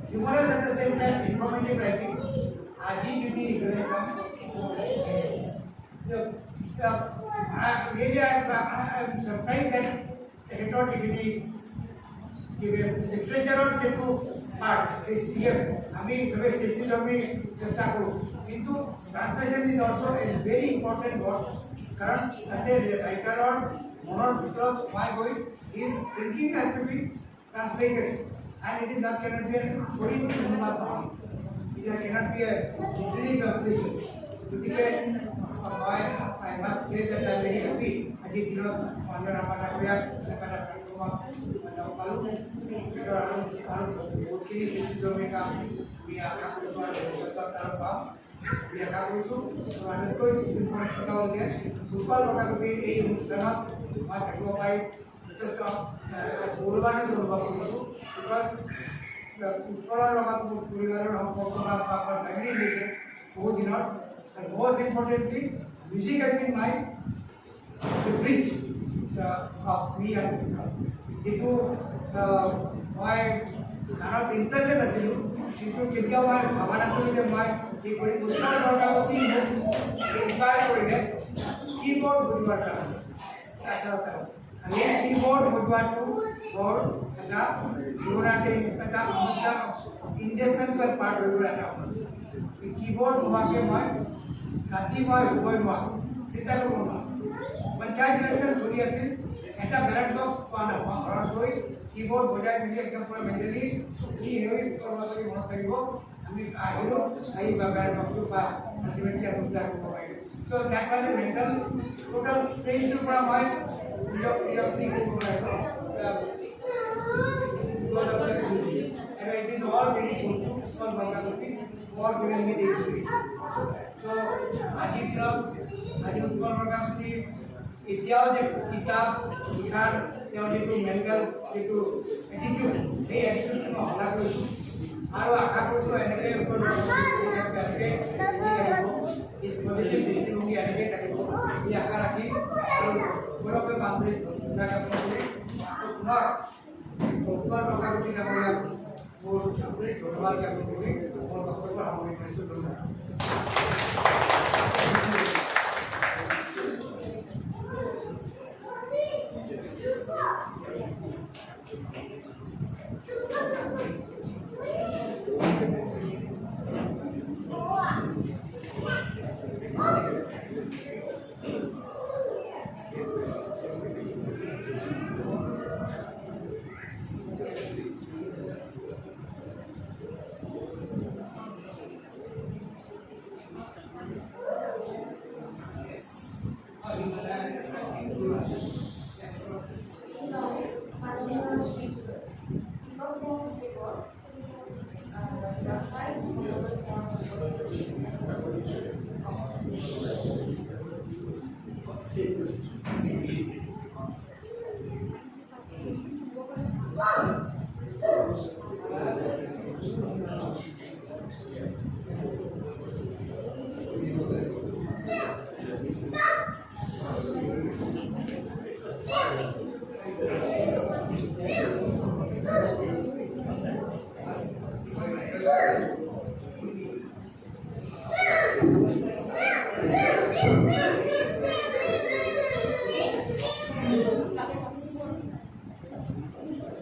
[SPEAKER 5] humorous at the same time, informative writing. Adi Beauty is really I'm surprised that rhetoric literature on into art. Yes, I mean, the way system just into translation is also a very important work. Current the writer on moral because my voice is thinking has to be translated, and it is not cannot be a story. It cannot be a literary translation. I must say that I am very happy. I did not wonder about that. We are and most importantly, music has been the bridge of me and into my kind of interested into Kenya my Havana to the my inspired for it keyboard would work again keyboard would work for investments were part of it keyboard हुआके मैं राती मैं हुए मैं सीता को बोलना पंचायत इलेक्शन थोड़ी ऐसी ऐसा बैलेट बॉक्स पाना हुआ और कोई कीबोर्ड बजाय मुझे एकदम पूरा मेंटली ये है ऊपर वाला भी बहुत सही हो हमें आहिरो आई बैलेट बॉक्स का अल्टीमेटली आप उधर को पाएंगे so that was a mental total strain to from my your thing to and it is all very good for Bangladesh for giving me the experience. So, Adi Utpal Prakash ji, इतिहास किताब लिखार जेको मेडिकल जेको एटीट्यूड এই एटीट्यूड को हल्ला কৰিছো আৰু আশা কৰিছো এনেকৈ ওপৰত এনেকৈ এই পজিটিভ দৃষ্টিভংগী এনেকৈ থাকিব এই আশা ৰাখি আৰু বৰকৈ বান্ধি জাগা কৰি পুনৰ উত্তৰ প্ৰকাশী নামলৈ মোৰ আপুনি ধন্যবাদ জ্ঞাপন কৰি মোৰ বক্তব্য সামৰি কৰিছো ধন্যবাদ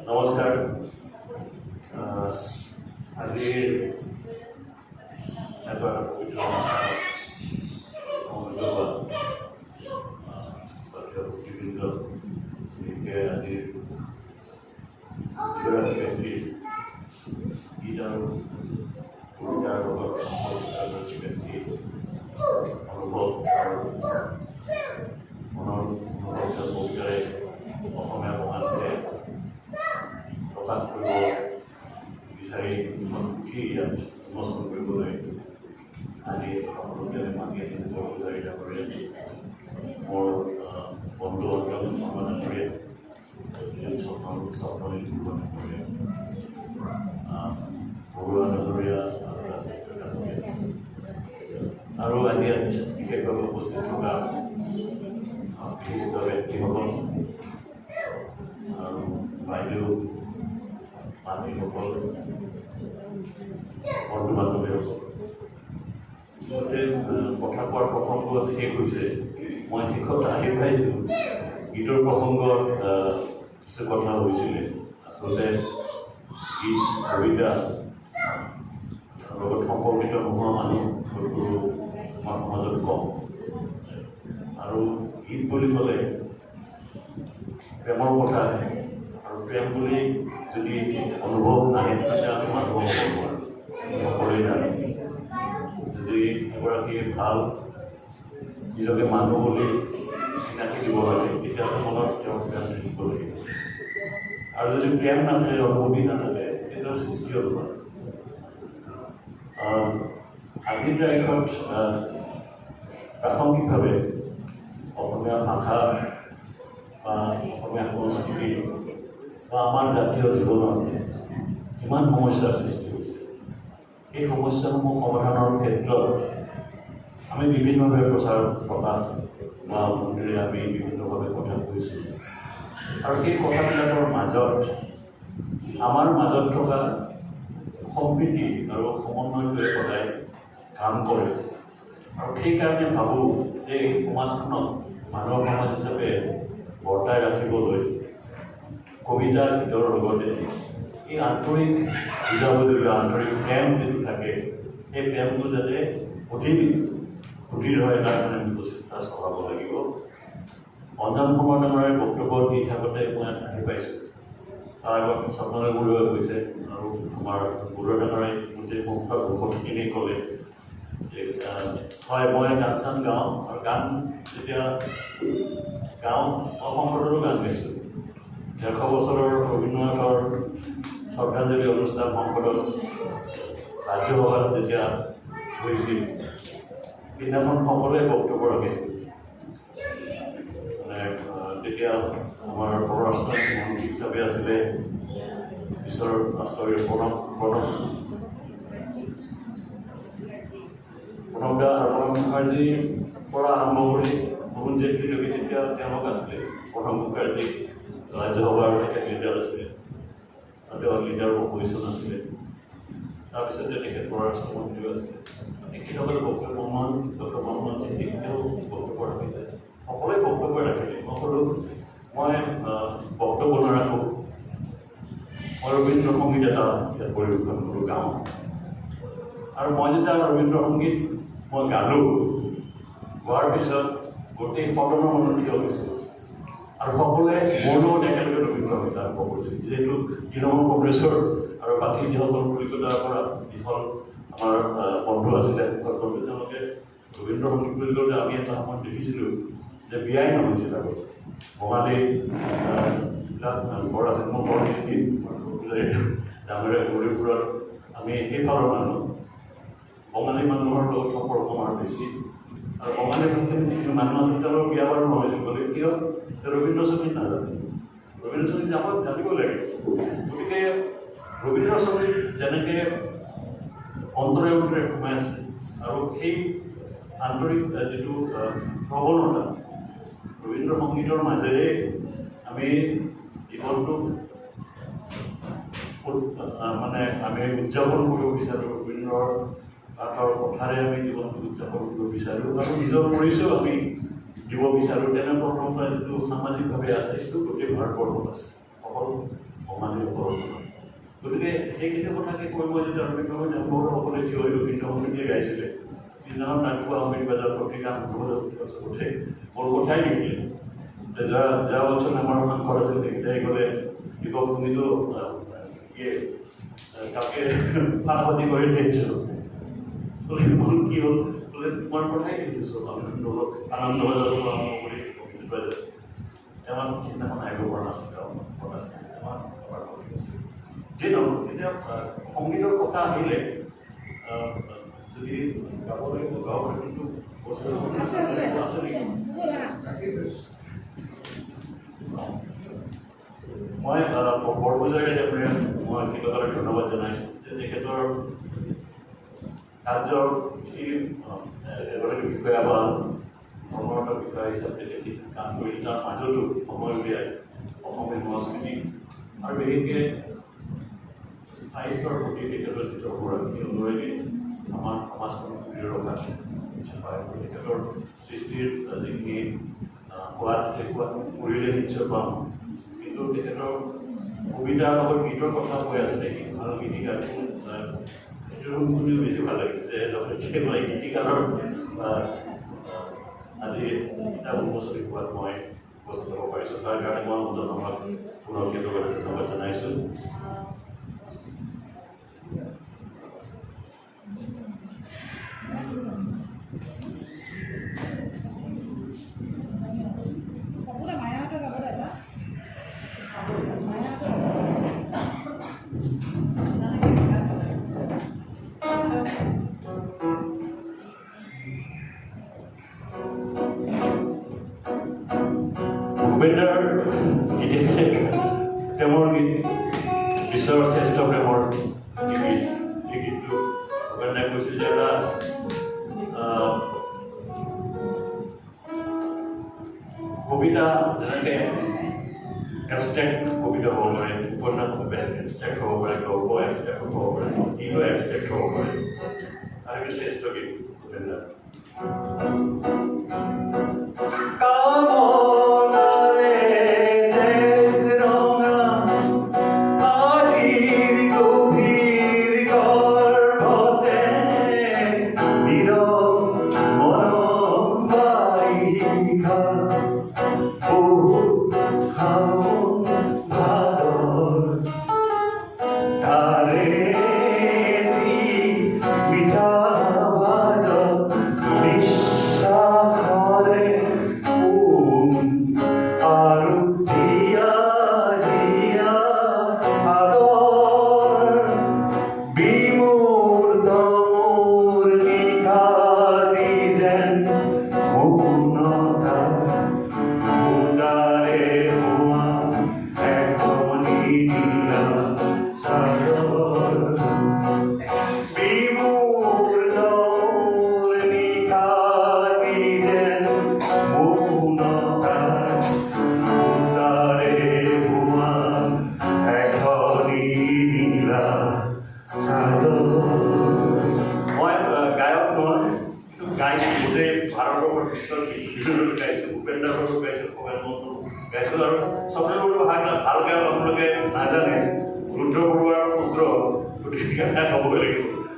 [SPEAKER 6] নমস্কাৰ আজি এটা পবিত্ৰ আজি ব্যক্তিৰ গীত আৰু কবিতাৰ লগত ব্যক্তি অনুভৱ আৰু মনৰ কবিতাৰে অসমীয়া মহানভাৱে প্ৰকাশ কৰিব বিচাৰি সুখী ইয়াত উন্মোচন কৰিবলৈ আজি সকলোকে মাতি আহি সহযোগিতা কৰে মোৰ বন্ধু বান্ধৱ সন্মান কৰে স্বপ্ন পূৰণ কৰে ভগৱান নজৰীয়া আৰু আজি বিশেষভাৱে উপস্থিত থকা বিশিষ্ট ব্যক্তিসকল আৰু বাইদেউ মাতৃসকল, বন্ধু বান্ধৱীসকল, কথা কোৱাৰ প্ৰসংগ শেষ হৈছে। মই শেষত আহি পাইছোঁ গীতৰ প্ৰসংগত কিছু কথা হৈছিলে। আচলতে গীত কবিতা লগত সম্পৰ্কিত নোহোৱা মানুহ হয়তো আমাৰ সমাজত কম, আৰু গীত বুলি ক'লে প্ৰেমৰ কথা আহে, আৰু প্ৰেম বুলি যদি অনুভৱ নাহে তেতিয়া আমি মানুহ হ'ব নোৱাৰোঁ। সকলোৱে জানে যদি এগৰাকী ভাল নিজকে মানুহ বুলি চিনাকি দিব লাগে তেতিয়াহ'লে মনত তেওঁৰ প্ৰেম থাকিব লাগিব, আৰু যদি প্ৰেম নাথাকে, অনুভূতি নাথাকে, তেতিয়াহ'লে সৃষ্টি হ'ব পাৰে। আজিৰ তাৰিখত প্ৰাসংগিকভাৱে অসমীয়া ভাষা বা অসমীয়া সংস্কৃতি বা আমাৰ জাতীয় জীৱনত কিমান সমস্যাৰ সৃষ্টি হৈছে, এই সমস্যাসমূহ সমাধানৰ ক্ষেত্ৰত আমি বিভিন্নভাৱে প্ৰচাৰ প্ৰকাশ বা মন্দিৰে আমি বিভিন্নভাৱে কথা কৈছোঁ, আৰু সেই কথাবিলাকৰ মাজত আমাৰ মাজত থকা সম্প্ৰীতি আৰু সমন্বয়টোৱে সদায় কাম কৰে। আৰু সেইকাৰণে ভাবোঁ যে এই সমাজখনক মানুহৰ সমাজ হিচাপে বৰ্তাই ৰাখিবলৈ কবিতা গীতৰ লগতে এই আন্তৰিক বুজাবুজি বা আন্তৰিক প্ৰেম যিটো থাকে, সেই প্ৰেমটো যাতে অধিক সুদৃঢ় হয় তাৰ কাৰণে আমি প্ৰচেষ্টা চলাব লাগিব। অঞ্জন কুমাৰ ডাঙৰে বক্তব্য দি থাকোঁতে মই আহি পাইছোঁ, তাৰ আগত স্বপ্নলৈ বৰুৱাই কৈছে, আৰু আমাৰ বৰুৱা ডাঙৰে গোটেই মুখখিনি ক'লে যে হয় মই গান চান গাওঁ, আৰু গান যেতিয়া গাওঁ অসমৰো গান গাইছোঁ। ১৫০ বছৰৰ ৰবীন্দ্ৰনাথৰ শ্ৰদ্ধাঞ্জলি অনুষ্ঠান সংসদত ৰাজ্যসভাত যেতিয়া হৈছিল, সেইদিনাখন সকলোৱে বক্তব্য ৰাখিছিল। মানে তেতিয়া আমাৰ পৰৰাষ্ট্ৰ মন্ত্ৰী হিচাপে আছিলে ঈশ্বৰ আচাৰ্য প্ৰণৱ দা আৰু প্ৰণৱ মুখাৰ্জীৰ পৰা আৰম্ভ কৰি অৰুণ জেটলীলৈকে তেতিয়া তেওঁলোক আছিলে। প্ৰণৱ মুখাৰ্জী ৰাজ্যসভাৰ তেখেত লিডাৰ আছিলে, তেওঁ লিডাৰ অপজিশ্যন আছিলে। তাৰপিছতে তেখেত পৰৰাষ্ট্ৰ মন্ত্ৰীও আছিলে। তেখেতসকলে বক্তব্য ডক্টৰ মনমোহন সিং তেখেতেও বক্তব্য ৰাখিছে, সকলোৱে বক্তব্য ৰাখিলে। মই ক'লোঁ মই বক্তব্য নাৰাখোঁ, মই ৰবীন্দ্ৰ সংগীত এটা ইয়াত পৰিৱেশন কৰোঁ, গাওঁ। আৰু মই যেতিয়া ৰবীন্দ্ৰ সংগীত মই গালোঁ, গোৱাৰ পিছত গোটেই সদনৰ মানুহ থিয় হৈছিল, আৰু সকলোৱে মোৰ লগত একেলগে ৰবীন্দ্ৰ সংগীত আৰম্ভ কৰিছিল। যিহেতু তৃণমূল কংগ্ৰেছৰ আৰু বাকী যিসকল কলিকতাৰ পৰা যিসকল আমাৰ বন্ধু আছিলে, তেওঁলোকে ৰবীন্দ্ৰ সংগীত বুলি ক'লে আমি এটা সময়ত দেখিছিলোঁ যে বিয়াই নহৈছিল। আৰু বঙালী বৰ আছিল, মোৰ বৰ দেখিছিল ডাঙৰে গৌৰীপুৰত আমি সেইফালৰ মানুহ, বঙালী মানুহৰ লগত সম্পৰ্ক আমাৰ বেছি, আৰু বঙালী যিখিনি মানুহ আছিল তেওঁলোকৰ বিয়া বাৰু নহৈছিল। গতিকে কিয় ৰবীন্দ্ৰ সংগীত নাজানে, ৰবীন্দ্ৰ সংগীত আমাক জানিব লাগে। গতিকে ৰবীন্দ্ৰ সংগীত যেনেকৈ অন্তৰে অন্তৰে সোমাই আছে, আৰু সেই আন্তৰিক যিটো প্ৰৱণতা ৰবীন্দ্ৰ সংগীতৰ মাজেৰে আমি জীৱনটোক মানে আমি উদযাপন কৰিব বিচাৰোঁ, ৰবীন্দ্ৰৰ পাঠৰ কথাৰে আমি জীৱনটো উদযাপন কৰিব বিচাৰোঁ, আৰু নিজৰ পৰিচয় আমি দিব বিচাৰোঁ। তেনে প্ৰৱণতা যিটো সামাজিকভাৱে আছে সেইটো গোটেই ভাৰতবৰ্ষত আছে, অকল বঙালীসকলৰ লগত। গতিকে সেইখিনি কথাকে কৈ মই যেতিয়া ৰবীন্দ্ৰ সংগীত সকলোৱে থিয় হৈ ৰবীন্দ্ৰ সংগীতে গাইছিলে, পিছদিনাখন ৰাতিপুৱা অমৃত বাজাৰ পত্ৰিকা উঠে মোৰ কথাই নিদিলে যে যোৱা বছৰ আমাৰ সাংসদ আছিল, তেখেতে ক'লে দীপক তুমিতো তাকে ফাঁকতি কৰি দিয়েছিলোঁ। মোৰ কি হ'ল বোলে তোমাৰ কথাই দেখিছোঁ, আমি আনন্দ বজাৰৰ পৰা আৰম্ভ কৰি অমৃত বাজাৰ আমাক সিদিনাখন আহিব পৰা নাছিলে, আমাৰ যি নহওক। এতিয়া সংগীতৰ কথা আহিলে যদি গাব লাগিব গাব পাৰে, কিন্তু আছে নেকি? মই বৰপূজাৰীত আপোনাৰ মই কৃতজ্ঞতাৰে ধন্যবাদ জনাইছোঁ যে তেখেতৰ কাৰ্যৰ এগৰাকী বিষয়া বা কৰ্মৰত বিষয়া হিচাপে তেখেত কাম কৰি তাৰ মাজতো সময় উলিয়াই অসমীয়া সংস্কৃতি আৰু বিশেষকৈ সাহিত্যৰ প্ৰতি তেখেতৰ যিটো অনুৰাগী অনুৰাগী আমাৰ সমাজখনক ধৰি ৰখাত সহায় কৰে। তেখেতৰ সৃষ্টিৰ যিখিনি সোৱাদ সেই সোৱাদ পঢ়িলে নিশ্চয় পাম, কিন্তু তেখেতৰ কবিতাৰ লগত গীতৰ কথা কৈ আছে নেকি ভাল গীতিকাৰ সেইটো শুনিও বেছি ভাল লাগিছে যে সেইগৰাকী গীতিকাৰৰ আজি কিতাপ উন্মোচনী হোৱাত মই উপস্থিত হ'ব পাৰিছোঁ। তাৰ কাৰণে মই মদনক পুনৰ কেইবাবাৰো ধন্যবাদ জনাইছোঁ। ভূপেন্দ্ৰৰ গীতে প্ৰেমৰ গীত, বিশ্বৰ শ্ৰেষ্ঠ প্ৰেমৰ গীত। এই গীতটো ভূপেন্দ্ৰই কৈছিল যে এটা কবিতা যেনেকৈ এবষ্ট্ৰেক্ট কবিতা হ'ব পাৰে, উপন্যাস এবষ্ট্ৰেক্ট হ'ব পাৰে, গল্প এবষ্ট্ৰেক্ট হ'ব পাৰে, গীতো এবষ্ট্ৰেক্ট হ'ব পাৰে, আৰু এইটো শ্ৰেষ্ঠ গীত ভূপেন্দ্ৰ।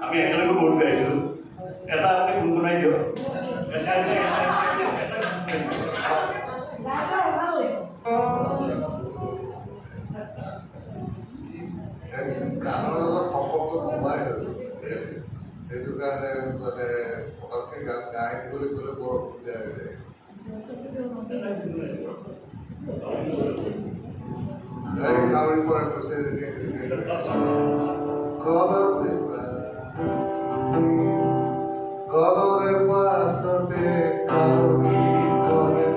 [SPEAKER 6] আমি একেলগে বহুত গাইছো। এটা আপুনি গুণগুণাই দিয়ক।
[SPEAKER 2] গানৰ লগত সম্পৰ্ক নোহোৱাই হৈ গ'ল। সেইটো কাৰণে মানে পটককৈ গান গাই দিবলৈ গ'লে বৰ অসুবিধা হৈ যায়। কাউৰীৰ পৰা কৈছে কলৰে পাততে কাউৰী কৰে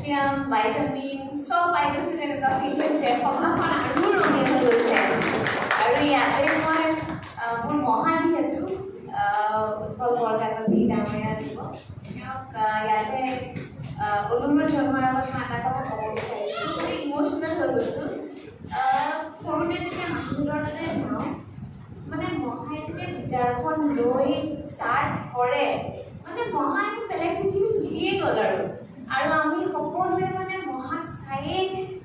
[SPEAKER 1] কেলছিয়াম ভাইটামিন চব পাই গৈছোঁ তেনেকুৱা ফিল হৈছে সভাখন আৰু ৰঙীন হৈ গৈছে আৰু ইয়াতে মই মোৰ মহা যিহেতু উৎপল বৰকাকতি ডাঙৰীয়া দিব তেওঁক ইয়াতে অনুৰোধ জনোৱাৰ আগত মই এটা কথা ক'ব বিচাৰিছোঁ মই ইম'চনেল হৈ গৈছোঁ সৰুতে যেতিয়া মানুহবোৰৰ তাতে যাওঁ মানে মহাই যেতিয়া গিটাৰখন লৈ ষ্টাৰ্ট কৰে মানে মহা একো বেলেগ পৃথিৱী গুচিয়ে গ'ল আৰু আমি সকলোৱে মানে মহাক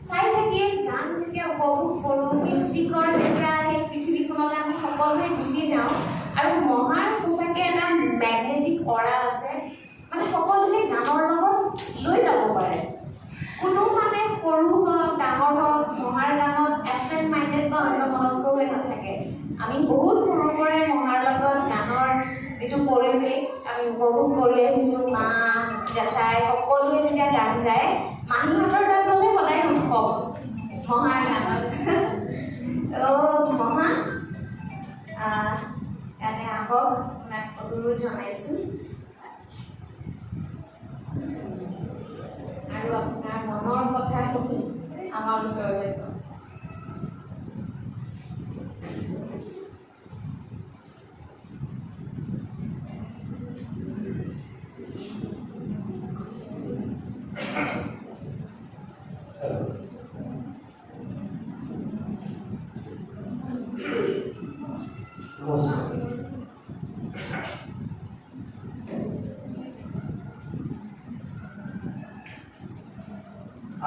[SPEAKER 1] চাই থাকিয়ে গান যেতিয়া উপভোগ কৰোঁ মিউজিকৰ যেতিয়া সেই পৃথিৱীখনলৈ আমি সকলোৱে গুচি যাওঁ আৰু মহাৰ সঁচাকৈ এটা মেগনেটিক অৰা আছে মানে সকলোৱে গানৰ লগত লৈ যাব পাৰে কোনো মানে সৰু হওক ডাঙৰ হওক মহাৰ গানত এবচেণ্ট মাইণ্ডেড বা অন্যমনস্ক হৈ নাথাকে আমি বহুত সৰুৰ পৰাই মহাৰ লগত গানৰ যিটো পৰিৱেশ আমি উপভোগ কৰি আহিছোঁ মা জেঠাই সকলোৱে যেতিয়া গান গায় মাহীহঁতৰ তাত গ'লে সদায় উৎসৱ মহাৰ গানত মহা ইয়াতে আহক আপোনাক অনুৰোধ জনাইছোঁ আৰু আপোনাৰ মনৰ কথা শুনি আমাৰ ওচৰলৈ কওক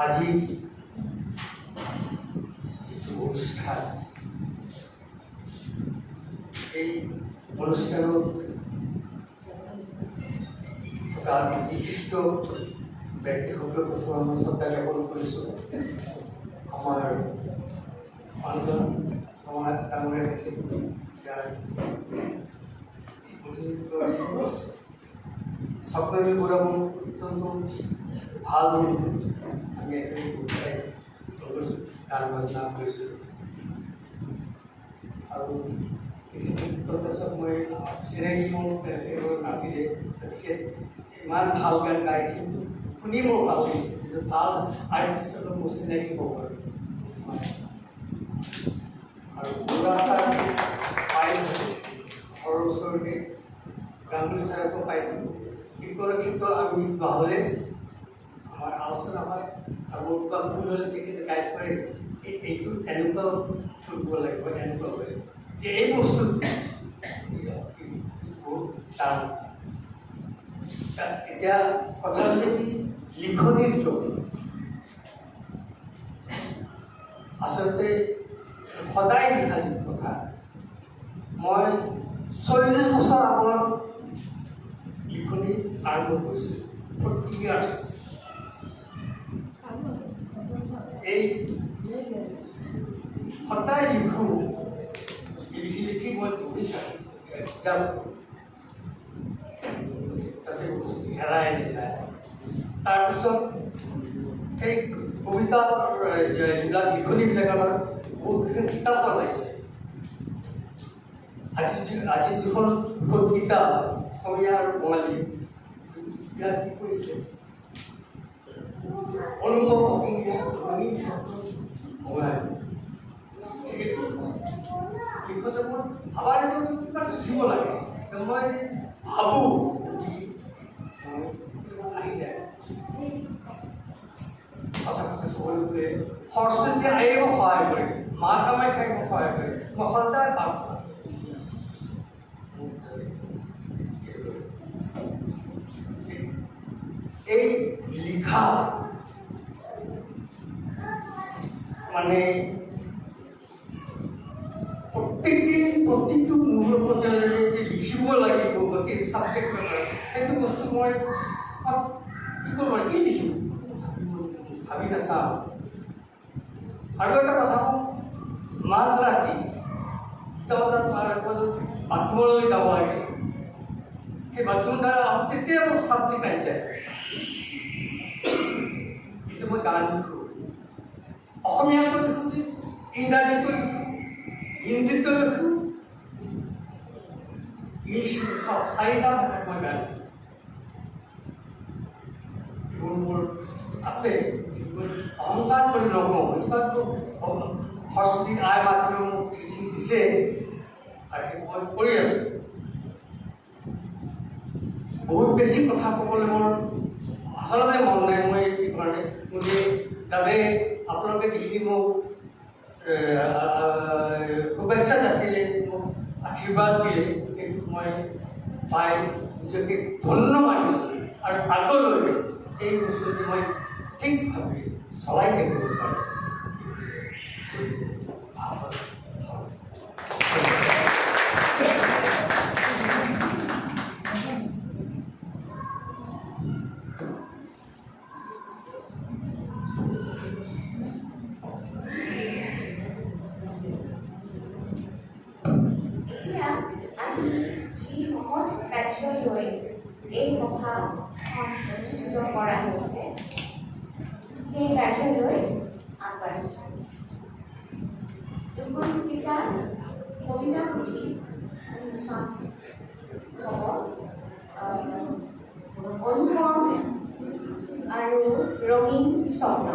[SPEAKER 5] আজি অনুষ্ঠান এই অনুষ্ঠানত থকা বিশিষ্ট ব্যক্তিসকলৰ প্ৰতি মই শ্ৰদ্ধা জ্ঞাপন কৰিছোঁ আমাৰ অঞ্জন সমাজ ডাঙৰীয়া স্বপ্নীল বৰা মোৰ অত্যন্ত ভাল বন্ধু আমি একেলগে গোটাই গান বাজনা কৰিছোঁ আৰু তাৰপাছত মই চিনাকি মোৰ নাছিলে তেখেত ইমান ভাল গান গাই কিন্তু শুনি মোৰ ভাল লাগিছে যিটো ভাল আৰ্টিষ্টৰ মোৰ চিনাকি হ'ব পাৰোঁ আৰু পুৰা পাই ঘৰৰ ওচৰতে গাংগুলী ছাৰকো পাই যিকোনো ক্ষেত্ৰত আমি নহ'লে আমাৰ আলোচনা হয় আৰু মোৰ কিবা ভুল হ'লে তেখেতে গাইড কৰে এইটো এনেকুৱা কৰিব লাগিব এনেকুৱা কৰে যে এই বস্তু বহুত টান এতিয়া কথা হৈছে কি লিখনিৰ যোগ আচলতে সদায় লিখা যিটো কথা মই 40 বছৰ আগৰ লিখনি আৰম্ভ কৰিছিলোঁ 40 years এই সদায় লিখোঁ লিখি লিখি মই ভৱিষ্যত যাম তাতে হেৰাই নাযায় তাৰপিছত সেই কবিতা যিবিলাক লিখনিবিলাক আমাৰ বহুতকেইখন কিতাপ বনাইছে আজি যিখন কিতাপ অসমীয়া আৰু বঙালী ইয়াত কি কৰিছে অনুভৱ অসমীয়া বঙালী লিখোঁতে মই ভাবাৰ এইটো কিবা লিখিব লাগে মই ভাবোঁ আহি যায় সঁচা কথা চবৰে সৰস্বতী আইয়েও সহায় কৰে মা কামাখ্যাই মোক সহায় কৰে মই সদায় প্ৰাৰ্থনা এই লিখা মানে প্ৰতিটো মূল পৰ্যায়লৈ লিখিব লাগিব গোটেই ছাবজেক্ট সেইটো বস্তু মই কি কৰিব কি লিখিম ভাবি নাচাওঁ আৰু এটা কথা কওঁ মাজ ৰাতি 2টা বজাত বাথৰুমলৈ যাব লাগে সেই বাথৰুমত তেতিয়া মোৰ ছাবজেক্ট আহি যায় কিন্তু মই গান লিখোঁ অসমীয়াটো লিখোঁ ইংৰাজীটো লিখোঁ হিন্দীটো লিখোঁ ইংলিছ চব 4টা ভাষাত মই গান লিখোঁ এইবোৰ মোৰ
[SPEAKER 7] আছে অহংকাৰ কৰি নকওঁ এইটো সৰস্বতী আই মাতৃয়ে মোক যিখিনি দিছে আৰু মই কৰি আছোঁ বহুত বেছি কথা ক'বলৈ মোৰ আচলতে মন নাই মই কি কাৰণে গতিকে যাতে আপোনালোকে যিখিনি মোক শুভেচ্ছা যাচিলে মোক আশীৰ্বাদ দিয়ে সেইটো মই পাই নিজকে ধন্য মানিছোঁ আৰু আগলৈ এই বস্তুটো মই ঠিকভাৱে চলাই থাকিব পাৰোঁ
[SPEAKER 1] এতিয়া আজি যি মহৎ কাৰ্য লৈ এই সভাখন অনুষ্ঠিত কৰা হৈছে সেই কাৰ্যলৈ আগবাঢ়িছোঁ দুখন কিতাপ কবিতা পুথি উন্মোচন হ'ব অনুপম আৰু ৰঙীন স্বপ্ন